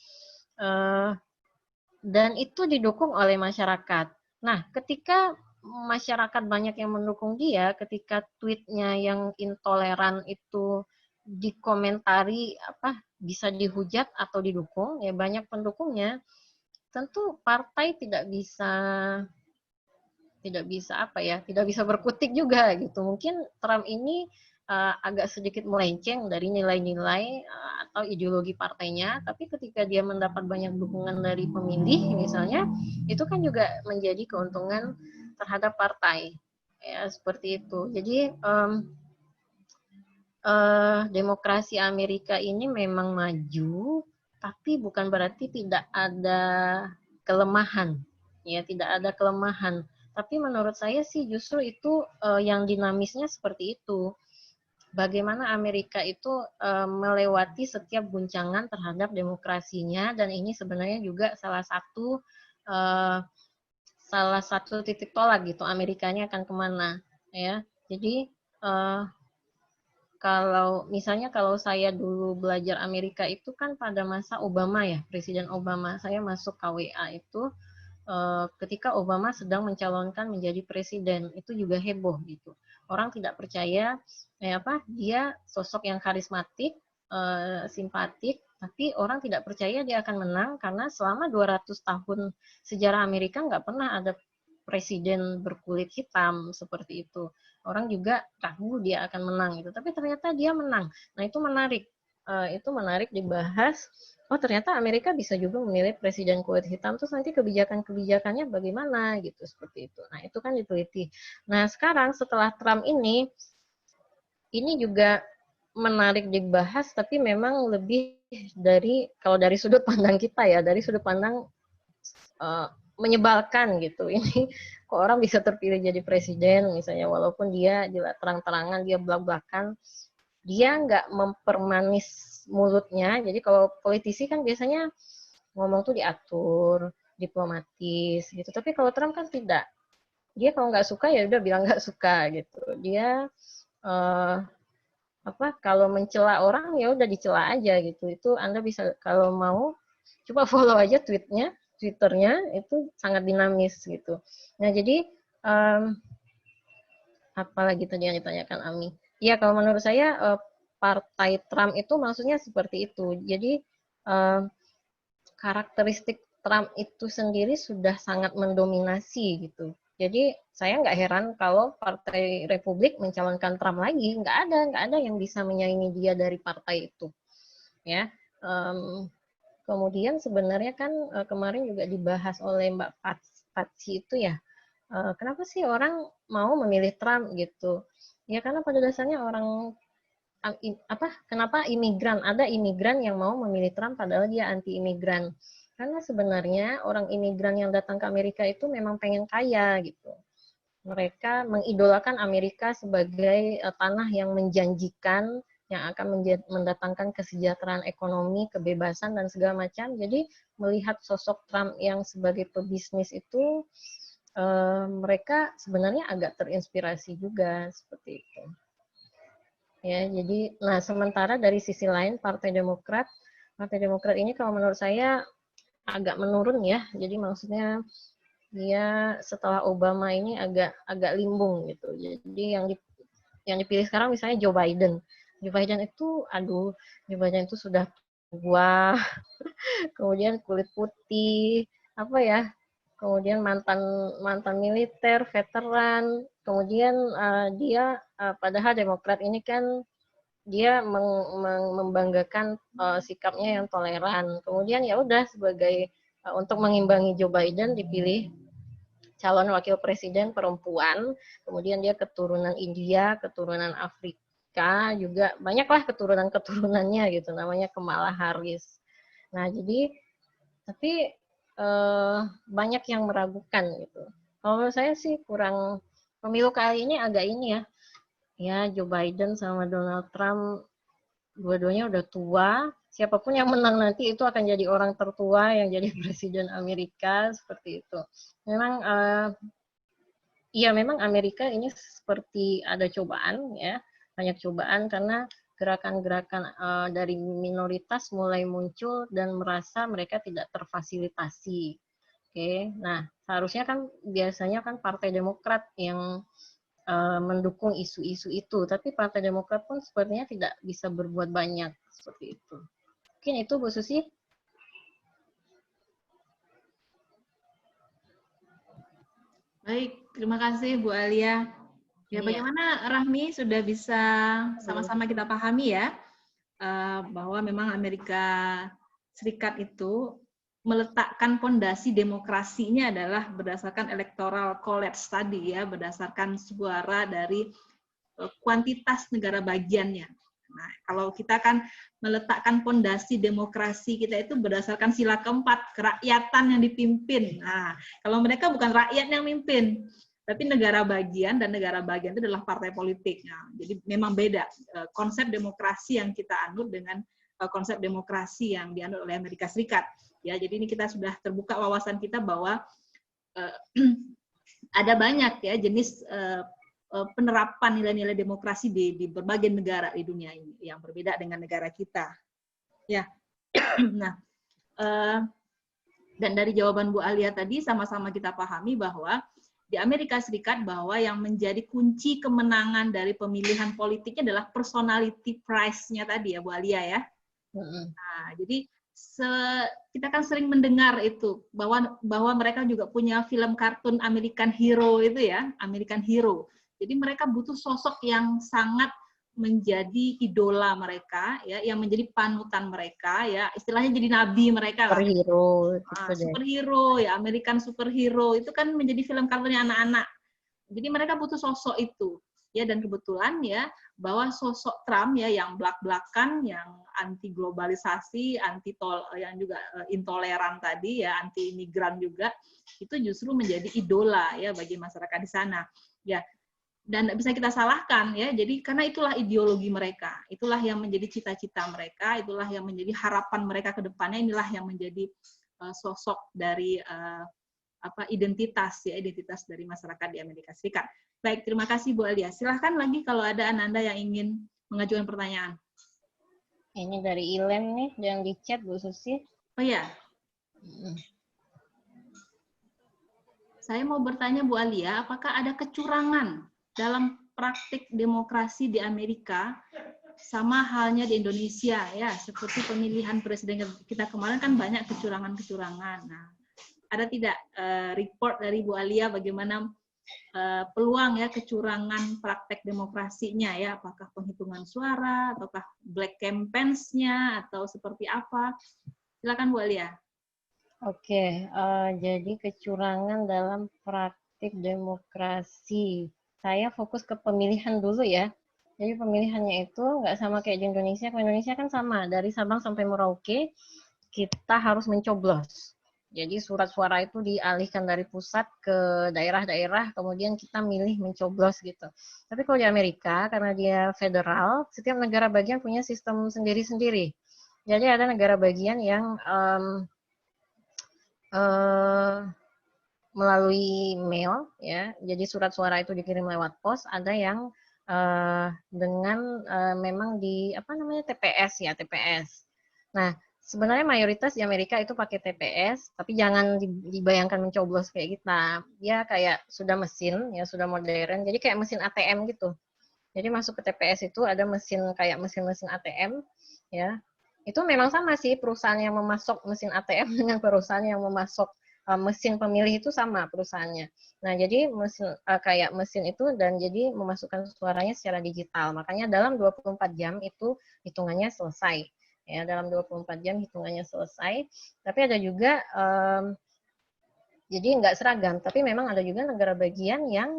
Speaker 1: Dan itu didukung oleh masyarakat. Nah, ketika masyarakat banyak yang mendukung dia, ketika tweetnya yang intoleran itu dikomentari bisa dihujat atau didukung, ya banyak pendukungnya, tentu partai tidak bisa berkutik juga gitu. Mungkin Trump ini agak sedikit melenceng dari nilai-nilai atau ideologi partainya, tapi ketika dia mendapat banyak dukungan dari pemilih misalnya, itu kan juga menjadi keuntungan terhadap partai. Ya, seperti itu. Jadi demokrasi Amerika ini memang maju, tapi bukan berarti tidak ada kelemahan. Ya, tidak ada kelemahan. Tapi menurut saya sih justru itu yang dinamisnya seperti itu. Bagaimana Amerika itu melewati setiap guncangan terhadap demokrasinya, dan ini sebenarnya juga salah satu titik tolak gitu, Amerikanya akan kemana, ya. Jadi kalau saya dulu belajar Amerika itu kan pada masa Obama ya, Presiden Obama, saya masuk KWA itu ketika Obama sedang mencalonkan menjadi presiden, itu juga heboh gitu. Orang tidak percaya dia sosok yang karismatik, simpatik, tapi orang tidak percaya dia akan menang karena selama 200 tahun sejarah Amerika nggak pernah ada presiden berkulit hitam seperti itu. Orang juga ragu dia akan menang gitu, tapi ternyata dia menang. Nah, itu menarik. Itu menarik dibahas. Oh, ternyata Amerika bisa juga memilih presiden kulit hitam, terus nanti kebijakan-kebijakannya bagaimana gitu, seperti itu. Nah, itu kan diteliti. Nah, sekarang setelah Trump ini juga menarik dibahas, tapi memang lebih dari, kalau dari sudut pandang kita ya, dari sudut pandang menyebalkan gitu. Ini kok orang bisa terpilih jadi presiden misalnya, walaupun dia terang-terangan dia belak-belakan, dia nggak mempermanis mulutnya. Jadi kalau politisi kan biasanya ngomong tuh diatur, diplomatis gitu. Tapi kalau Trump kan tidak. Dia kalau nggak suka ya udah bilang nggak suka gitu. Dia kalau mencela orang ya udah dicela aja gitu. Itu Anda bisa kalau mau coba follow aja Twitternya itu sangat dinamis gitu. Nah, jadi apalagi tadi yang ditanyakan Ami. Ya, kalau menurut saya partai Trump itu maksudnya seperti itu. Jadi karakteristik Trump itu sendiri sudah sangat mendominasi gitu. Jadi saya nggak heran kalau Partai Republik mencalonkan Trump lagi. Nggak ada yang bisa menyaingi dia dari partai itu. Ya, kemudian sebenarnya kan kemarin juga dibahas oleh Mbak Patsy itu ya. Kenapa sih orang mau memilih Trump gitu? Ya karena pada dasarnya orang kenapa ada imigran yang mau memilih Trump padahal dia anti imigran? Karena sebenarnya orang imigran yang datang ke Amerika itu memang pengen kaya gitu. Mereka mengidolakan Amerika sebagai tanah yang menjanjikan, yang akan mendatangkan kesejahteraan ekonomi, kebebasan dan segala macam. Jadi melihat sosok Trump yang sebagai pebisnis itu mereka sebenarnya agak terinspirasi juga seperti itu. Ya, jadi sementara dari sisi lain Partai Demokrat ini kalau menurut saya agak menurun ya. Jadi maksudnya dia setelah Obama ini agak limbung gitu. Jadi yang dipilih sekarang misalnya Joe Biden. Joe Biden itu Joe Biden itu sudah tua, kemudian kulit putih, kemudian mantan militer, veteran, kemudian dia padahal Demokrat ini kan dia membanggakan sikapnya yang toleran. Kemudian ya udah sebagai untuk mengimbangi Joe Biden dipilih calon wakil presiden perempuan, kemudian dia keturunan India, keturunan Afrika, juga banyaklah keturunan-keturunannya gitu, namanya Kamala Harris. Nah, jadi tapi banyak yang meragukan gitu. Kalau menurut saya sih kurang, pemilu kali ini agak ini ya Joe Biden sama Donald Trump dua-duanya udah tua. Siapapun yang menang nanti itu akan jadi orang tertua yang jadi presiden Amerika seperti itu. Memang memang Amerika ini seperti ada cobaan ya, banyak cobaan karena gerakan-gerakan dari minoritas mulai muncul dan merasa mereka tidak terfasilitasi. Oke, nah seharusnya kan biasanya kan Partai Demokrat yang mendukung isu-isu itu, tapi Partai Demokrat pun sepertinya tidak bisa berbuat banyak seperti itu. Mungkin itu Bu Susi.
Speaker 2: Baik, terima kasih Bu Alia. Ya, bagaimana Rahmi sudah bisa sama-sama kita pahami ya, bahwa memang Amerika Serikat itu meletakkan pondasi demokrasinya adalah berdasarkan electoral college tadi ya, berdasarkan suara dari kuantitas negara bagiannya. Nah, kalau kita kan meletakkan pondasi demokrasi kita itu berdasarkan sila keempat, kerakyatan yang dipimpin. Nah, kalau mereka bukan rakyat yang mimpin, tapi negara bagian, dan negara bagian itu adalah partai politik. Nah, jadi memang beda konsep demokrasi yang kita anut dengan konsep demokrasi yang dianut oleh Amerika Serikat. Ya, jadi ini kita sudah terbuka wawasan kita bahwa ada banyak ya jenis penerapan nilai-nilai demokrasi di berbagai negara di dunia ini yang berbeda dengan negara kita. Ya, nah, dan dari jawaban Bu Alia tadi sama-sama kita pahami bahwa di Amerika Serikat bahwa yang menjadi kunci kemenangan dari pemilihan politiknya adalah personality prize-nya tadi ya Bu Alia ya. Nah, jadi kita kan sering mendengar itu bahwa mereka juga punya film kartun American Hero itu ya, American Hero. Jadi mereka butuh sosok yang sangat menjadi idola mereka ya, yang menjadi panutan mereka ya, istilahnya jadi nabi mereka lah.
Speaker 1: Superhero gitu deh.
Speaker 2: Superhero ya, American superhero itu kan menjadi film kartunnya anak-anak. Jadi mereka butuh sosok itu. Ya, dan kebetulan ya bahwa sosok Trump ya yang belak-belakan, yang anti globalisasi, yang juga intoleran tadi ya, anti imigran juga, itu justru menjadi idola ya bagi masyarakat di sana. Ya, dan tidak bisa kita salahkan ya. Jadi karena itulah ideologi mereka, itulah yang menjadi cita-cita mereka, itulah yang menjadi harapan mereka ke depannya, inilah yang menjadi sosok dari identitas dari masyarakat di Amerika Serikat. Baik, terima kasih Bu Alia. Silahkan lagi kalau ada Ananda yang ingin mengajukan pertanyaan.
Speaker 1: Ini dari Ilen nih, yang di chat Bu Susi.
Speaker 2: Oh ya. Saya mau bertanya Bu Alia, apakah ada kecurangan dalam praktik demokrasi di Amerika sama halnya di Indonesia ya, seperti pemilihan presiden kita kemarin kan banyak kecurangan-kecurangan. Nah, ada tidak report dari Bu Alia bagaimana peluang ya kecurangan praktek demokrasinya ya, apakah penghitungan suara ataukah black campaigns-nya atau seperti apa? Silakan Bu Alia.
Speaker 1: Oke, jadi kecurangan dalam praktik demokrasi. Saya fokus ke pemilihan dulu ya. Jadi pemilihannya itu nggak sama kayak di Indonesia. Kalau Indonesia kan sama, dari Sabang sampai Merauke kita harus mencoblos. Jadi surat suara itu dialihkan dari pusat ke daerah-daerah, kemudian kita milih mencoblos gitu. Tapi kalau di Amerika, karena dia federal, setiap negara bagian punya sistem sendiri-sendiri. Jadi ada negara bagian yang melalui mail, ya. Jadi surat suara itu dikirim lewat pos. Ada yang dengan memang di TPS ya, TPS. Nah, sebenarnya mayoritas di Amerika itu pakai TPS, tapi jangan dibayangkan mencoblos kayak kita. Dia kayak sudah mesin, ya sudah modern. Jadi kayak mesin ATM gitu. Jadi masuk ke TPS itu ada mesin kayak mesin-mesin ATM, ya. Itu memang sama sih, perusahaan yang memasok mesin ATM dengan perusahaan yang memasok mesin pemilih itu sama perusahaannya. Nah, jadi mesin kayak mesin itu dan jadi memasukkan suaranya secara digital. Makanya dalam 24 jam itu hitungannya selesai. Ya, dalam 24 jam hitungannya selesai. Tapi ada juga jadi nggak seragam, tapi memang ada juga negara bagian yang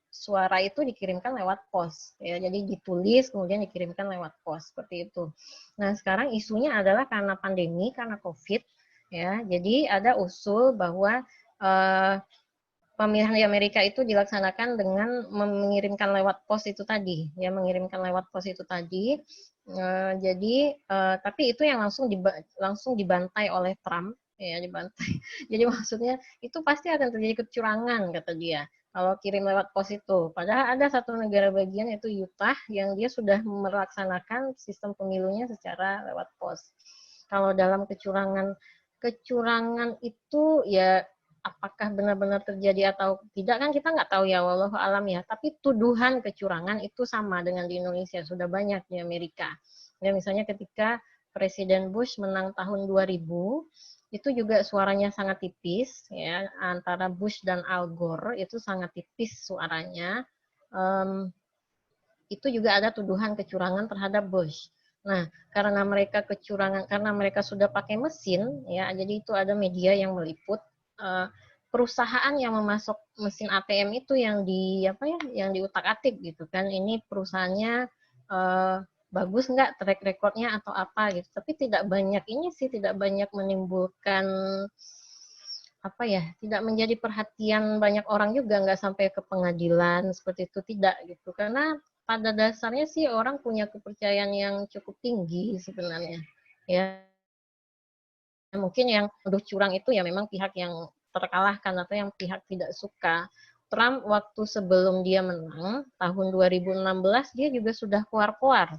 Speaker 1: suara itu dikirimkan lewat pos, ya. Jadi ditulis kemudian dikirimkan lewat pos seperti itu. Nah, sekarang isunya adalah karena pandemi, karena COVID, ya. Jadi ada usul bahwa pemilihan di Amerika itu dilaksanakan dengan mengirimkan lewat pos itu tadi, ya, mengirimkan lewat pos itu tadi. Jadi tapi itu yang langsung dibantai oleh Trump, ya, dibantai. Jadi maksudnya itu pasti akan terjadi kecurangan kata dia kalau kirim lewat pos itu. Padahal ada satu negara bagian yaitu Utah yang dia sudah melaksanakan sistem pemilunya secara lewat pos. Kalau dalam kecurangan itu ya apakah benar-benar terjadi atau tidak kan kita nggak tahu ya, wallahu alam ya. Tapi tuduhan kecurangan itu sama dengan di Indonesia, sudah banyak di Amerika. Ya, misalnya ketika Presiden Bush menang tahun 2000, itu juga suaranya sangat tipis, ya, antara Bush dan Al Gore itu sangat tipis suaranya. Itu juga ada tuduhan kecurangan terhadap Bush. Nah, karena mereka kecurangan, karena mereka sudah pakai mesin, ya, jadi itu ada media yang meliput perusahaan yang memasok mesin ATM itu yang diutak-atik gitu kan. Ini perusahaannya bagus nggak track recordnya atau apa gitu. Tapi tidak banyak menimbulkan tidak menjadi perhatian banyak orang juga, nggak sampai ke pengadilan seperti itu, tidak gitu. Karena pada dasarnya sih orang punya kepercayaan yang cukup tinggi sebenarnya. Ya, mungkin yang menuduh curang itu ya memang pihak yang terkalahkan atau yang pihak tidak suka. Trump waktu sebelum dia menang tahun 2016 dia juga sudah keluar-keluar.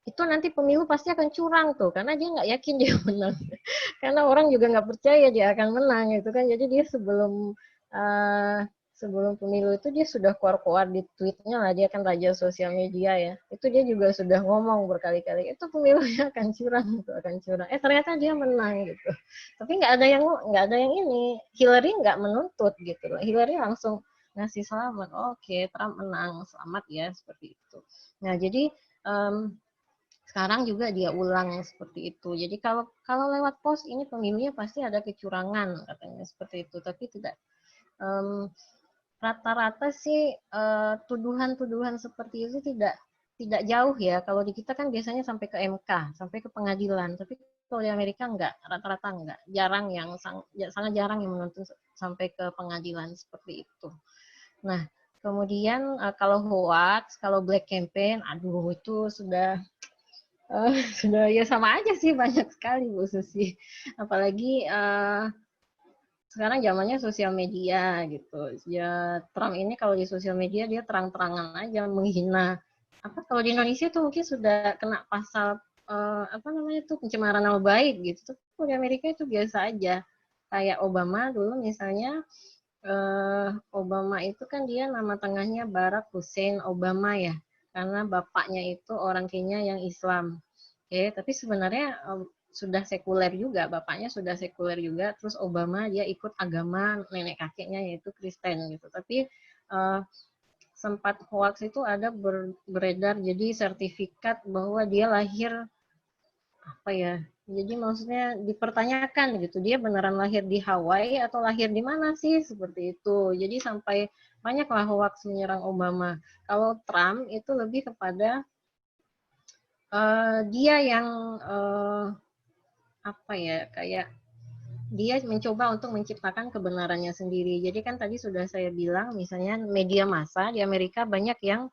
Speaker 1: Itu nanti pemilu pasti akan curang tuh, karena dia nggak yakin dia menang. Karena orang juga nggak percaya dia akan menang gitu kan. Jadi dia sebelum pemilu itu dia sudah keluar-keluar di tweetnya lah, dia kan raja sosial media ya, itu dia juga sudah ngomong berkali-kali itu pemilunya akan curang, itu akan curang. Ternyata dia menang gitu. Tapi nggak ada yang ini, Hillary nggak menuntut gitu loh. Hillary langsung ngasih selamat, oke, Trump menang, selamat ya, seperti itu. Nah jadi sekarang juga dia ulang seperti itu. Jadi kalau lewat pos ini pemilunya pasti ada kecurangan katanya seperti itu. Tapi tidak, rata-rata sih tuduhan-tuduhan seperti itu tidak jauh ya. Kalau di kita kan biasanya sampai ke MK, sampai ke pengadilan. Tapi kalau di Amerika enggak, rata-rata enggak. Sangat jarang yang menuntut sampai ke pengadilan seperti itu. Nah, kemudian kalau hoax, kalau black campaign, aduh itu sudah ya sama aja sih, banyak sekali Bu Susi. Apalagi sekarang zamannya sosial media gitu. Ya Trump ini kalau di sosial media dia terang-terangan aja menghina. Kalau di Indonesia tuh mungkin sudah kena pasal pencemaran nama baik gitu. Tapi kalau di Amerika itu biasa aja. Kayak Obama dulu misalnya, Obama itu kan dia nama tengahnya Barack Hussein Obama ya, karena bapaknya itu orang Kenya yang Islam. Tapi sebenarnya sudah sekuler juga, bapaknya sudah sekuler juga, terus Obama dia ikut agama nenek kakeknya yaitu Kristen gitu. Tapi sempat hoax itu ada beredar jadi sertifikat bahwa dia lahir jadi maksudnya dipertanyakan gitu, dia beneran lahir di Hawaii atau lahir di mana sih, seperti itu. Jadi sampai banyaklah hoax menyerang Obama. Kalau Trump itu lebih kepada dia yang kayak dia mencoba untuk menciptakan kebenarannya sendiri. Jadi kan tadi sudah saya bilang, misalnya media massa di Amerika banyak yang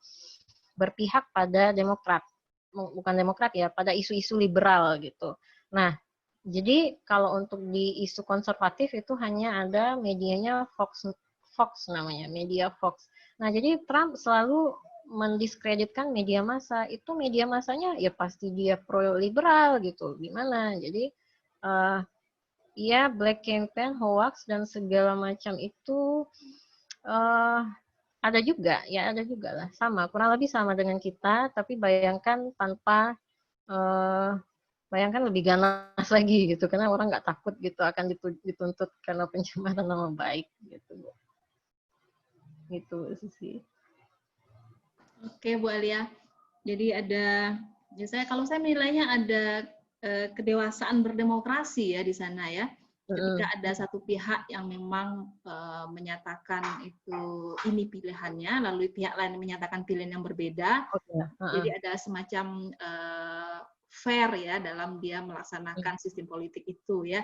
Speaker 1: berpihak pada Demokrat, bukan Demokrat ya, pada isu-isu liberal gitu. Nah, jadi kalau untuk di isu konservatif itu hanya ada medianya Fox namanya, media Fox. Nah, jadi Trump selalu mendiskreditkan media massa. Itu media massanya ya pasti dia pro liberal gitu. Gimana? Jadi black campaign, hoax dan segala macam itu ada juga lah, sama, kurang lebih sama dengan kita, tapi bayangkan bayangkan lebih ganas lagi gitu, karena orang nggak takut gitu akan dituntut karena pencemaran nama baik gitu. Gitu sih.
Speaker 2: Oke Bu Alia, jadi kalau saya menilainya ada kedewasaan berdemokrasi ya di sana ya. Ketika ada satu pihak yang memang menyatakan ini pilihannya, lalu pihak lain menyatakan pilihan yang berbeda, jadi ada semacam fair ya dalam dia melaksanakan sistem politik itu ya.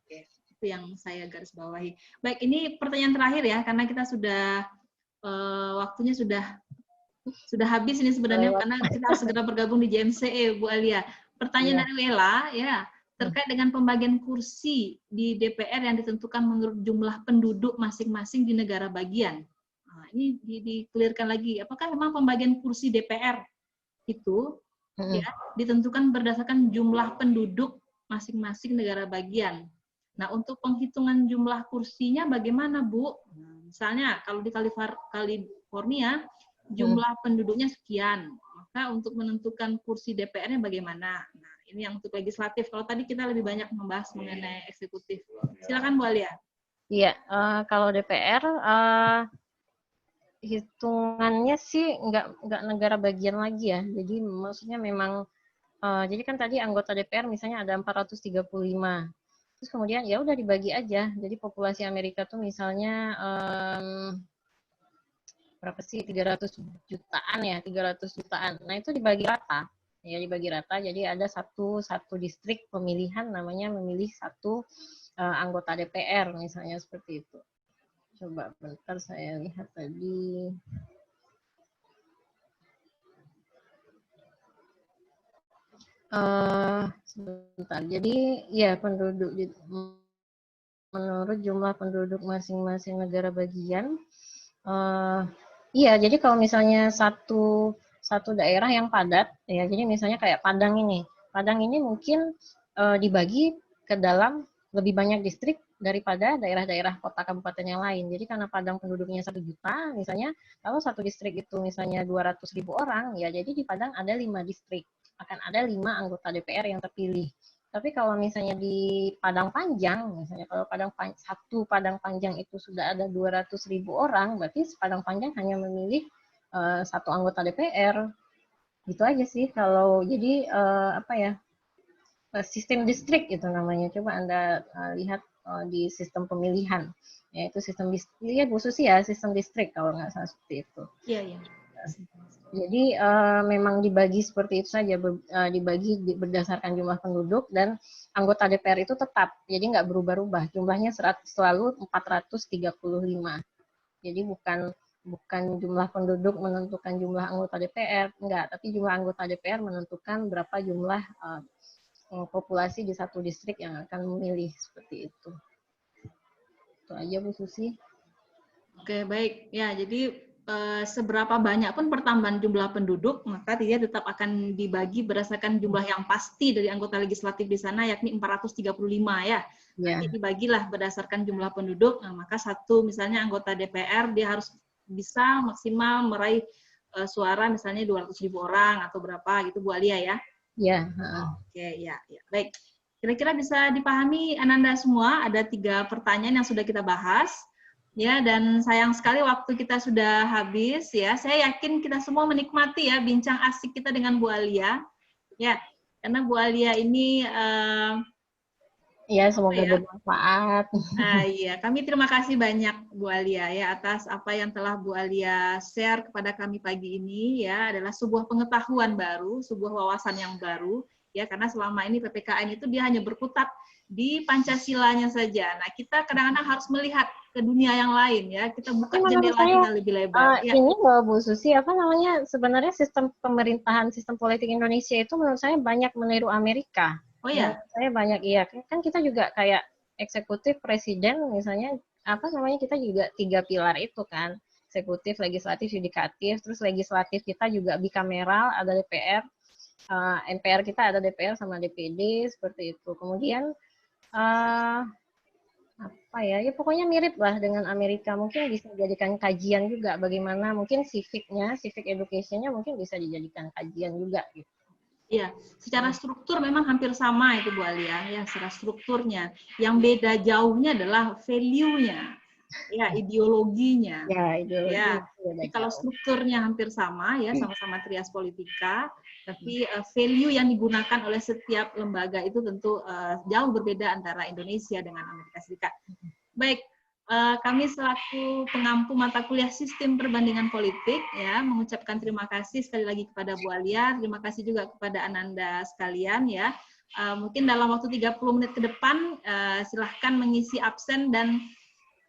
Speaker 2: Oke, itu yang saya garis bawahi. Baik, ini pertanyaan terakhir ya, karena kita sudah waktunya sudah habis ini sebenarnya, karena kita harus segera bergabung di JMCE, Bu Alia. Pertanyaan dari Lela ya, terkait dengan pembagian kursi di DPR yang ditentukan menurut jumlah penduduk masing-masing di negara bagian. Nah, ini di-clearkan lagi, apakah memang pembagian kursi DPR itu ya ditentukan berdasarkan jumlah penduduk masing-masing negara bagian. Nah, untuk penghitungan jumlah kursinya bagaimana, Bu? Nah, misalnya kalau di California jumlah penduduknya sekian, maka untuk menentukan kursi DPR-nya bagaimana? Nah, ini yang untuk legislatif. Kalau tadi kita lebih banyak membahas mengenai eksekutif. Silakan Bu Alia.
Speaker 1: Iya, kalau DPR hitungannya sih nggak negara bagian lagi ya. Jadi maksudnya memang jadi kan tadi anggota DPR misalnya ada 435. Terus kemudian ya udah dibagi aja. Jadi populasi Amerika tuh misalnya berapa sih, 300 jutaan ya, 300 jutaan. Nah, itu dibagi rata. Ya, dibagi rata. Jadi ada satu distrik pemilihan namanya memilih satu anggota DPR misalnya, seperti itu. Coba bentar saya lihat tadi. Sebentar. Jadi ya penduduk menurut jumlah penduduk masing-masing negara bagian. Iya, jadi kalau misalnya satu daerah yang padat, ya, jadi misalnya kayak Padang ini mungkin dibagi ke dalam lebih banyak distrik daripada daerah-daerah kota kabupaten yang lain. Jadi karena Padang penduduknya 1 juta, misalnya kalau satu distrik itu misalnya 200.000 orang, ya jadi di Padang ada 5 distrik, akan ada 5 anggota DPR yang terpilih. Tapi kalau misalnya di Padang Panjang, misalnya kalau satu Padang Panjang itu sudah ada 200.000 orang, berarti Padang Panjang hanya memilih satu anggota DPR. Gitu aja sih. Kalau jadi apa ya, sistem distrik itu namanya. Coba Anda lihat di sistem pemilihan, yaitu sistem distrik, ya Bu Susi ya, sistem distrik kalau nggak salah seperti itu.
Speaker 2: Iya, iya.
Speaker 1: Jadi memang dibagi seperti itu saja, dibagi berdasarkan jumlah penduduk, dan anggota DPR itu tetap, jadi nggak berubah-ubah. Jumlahnya selalu 435. Jadi bukan jumlah penduduk menentukan jumlah anggota DPR, enggak, tapi jumlah anggota DPR menentukan berapa jumlah populasi di satu distrik yang akan memilih, seperti itu. Itu aja Bu Susi.
Speaker 2: Oke, baik. Ya, jadi seberapa banyak pun pertambahan jumlah penduduk, maka dia tetap akan dibagi berdasarkan jumlah yang pasti dari anggota legislatif di sana, yakni 435 ya. Nanti dibagilah berdasarkan jumlah penduduk, nah, maka satu misalnya anggota DPR dia harus bisa maksimal meraih suara misalnya 200.000 orang atau berapa gitu Bu Alia ya.
Speaker 1: Ya.
Speaker 2: Oke, ya. Baik. Kira-kira bisa dipahami Ananda semua, ada 3 pertanyaan yang sudah kita bahas. Ya, dan sayang sekali waktu kita sudah habis ya. Saya yakin kita semua menikmati ya bincang asik kita dengan Bu Alia. Ya, karena Bu Alia ini
Speaker 1: ya, semoga bermanfaat.
Speaker 2: Iya, kami terima kasih banyak Bu Alia ya atas apa yang telah Bu Alia share kepada kami pagi ini ya, adalah sebuah pengetahuan baru, sebuah wawasan yang baru ya, karena selama ini PPKN itu dia hanya berkutat di Pancasilanya saja. Nah, kita kadang-kadang harus melihat ke dunia yang lain ya, kita buka jendela kita lebih lebar.
Speaker 1: Ini loh Bu Susi, apa namanya, sebenarnya sistem pemerintahan, sistem politik Indonesia itu menurut saya banyak meniru Amerika.
Speaker 2: Oh ya?
Speaker 1: Menurut saya banyak, iya. Kan kita juga kayak eksekutif, presiden misalnya, apa namanya, kita juga 3 pilar itu kan. Eksekutif, legislatif, yudikatif, terus legislatif kita juga bikameral, ada DPR, MPR kita ada DPR sama DPD, seperti itu. Kemudian apa ya, pokoknya mirip lah dengan Amerika. Mungkin bisa dijadikan kajian juga bagaimana mungkin civic education-nya mungkin bisa dijadikan kajian juga gitu.
Speaker 2: Iya, secara struktur memang hampir sama itu Bu Alia ya, secara strukturnya. Yang beda jauhnya adalah value-nya. Ya, ideologinya.
Speaker 1: Ya, ideologi.
Speaker 2: Ya, jadi kalau strukturnya hampir sama ya, sama-sama trias politika, tapi value yang digunakan oleh setiap lembaga itu tentu jauh berbeda antara Indonesia dengan Amerika Serikat. Baik, kami selaku pengampu mata kuliah Sistem Perbandingan Politik ya mengucapkan terima kasih sekali lagi kepada Bu Alia, terima kasih juga kepada Ananda sekalian ya. Mungkin dalam waktu 30 menit ke depan silahkan mengisi absen dan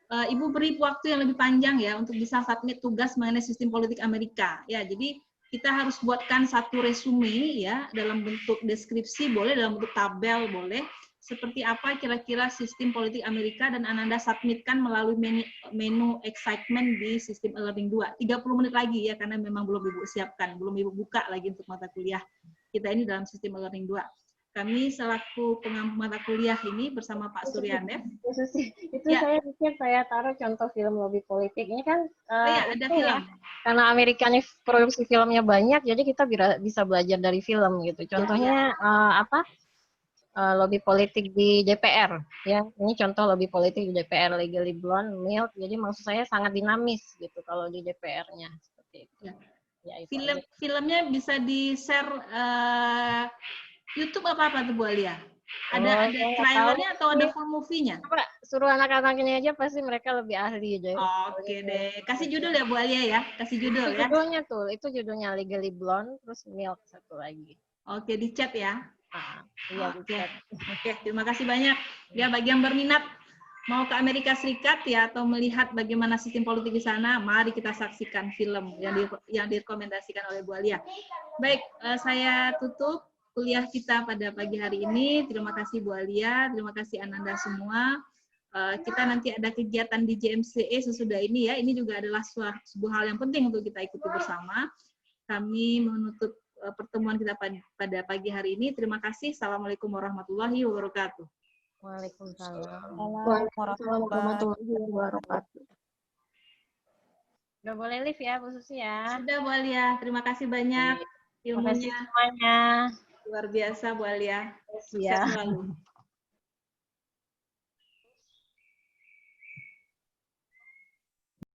Speaker 2: Ibu beri waktu yang lebih panjang ya untuk bisa submit tugas mengenai sistem politik Amerika. Ya, jadi kita harus buatkan satu resume ya dalam bentuk deskripsi boleh, dalam bentuk tabel boleh. Seperti apa kira-kira sistem politik Amerika, dan Ananda submitkan melalui menu excitement di sistem e-learning 2. 30 menit lagi ya, karena memang belum Ibu siapkan, belum Ibu buka lagi untuk mata kuliah kita ini dalam sistem e-learning 2. Kami selaku pengampu mata kuliah ini bersama Pak Suryadev.
Speaker 1: Itu ya. Saya pikir saya taruh contoh film lobby politik. Ini kan
Speaker 2: ada film.
Speaker 1: Karena Amerika ini produksi filmnya banyak, jadi kita bisa belajar dari film gitu. Contohnya lobby politik di DPR. Ya, ini contoh lobby politik di DPR, Legally Blonde, MILF. Jadi maksud saya sangat dinamis gitu kalau di DPR-nya seperti itu.
Speaker 2: Ya, filmnya bisa di-share YouTube apa tuh Bu Alia? Ada trailernya atau ada full movie-nya?
Speaker 1: Coba suruh anak-anaknya aja, pasti mereka lebih ahli deh.
Speaker 2: Oke deh. Kasih judul ya Bu Alia ya. Kasih judul ya.
Speaker 1: Judulnya tuh, itu judulnya Legally Blonde, terus MILF satu lagi.
Speaker 2: Oke, di chat ya.
Speaker 1: Iya, di chat.
Speaker 2: Oke, terima kasih banyak. Ya, bagi yang berminat mau ke Amerika Serikat ya atau melihat bagaimana sistem politik di sana, mari kita saksikan film yang direkomendasikan oleh Bu Alia. Baik, saya tutup kuliah kita pada pagi hari ini. Terima kasih Bu Alia, terima kasih Ananda semua. Kita nanti ada kegiatan di JMCE sesudah ini ya. Ini juga adalah sebuah hal yang penting untuk kita ikuti bersama. Kami menutup pertemuan kita pada pagi hari ini. Terima kasih. Assalamualaikum warahmatullahi wabarakatuh.
Speaker 1: Waalaikumsalam.
Speaker 4: Waalaikumsalam warahmatullahi wabarakatuh.
Speaker 1: Udah boleh live ya, Bu Susi ya.
Speaker 2: Sudah Bu Alia, terima kasih banyak
Speaker 1: Terima kasih
Speaker 2: ilmunya.
Speaker 1: semuanya.
Speaker 2: Luar biasa Bu Alia. Sukses
Speaker 1: Ya.
Speaker 2: selalu.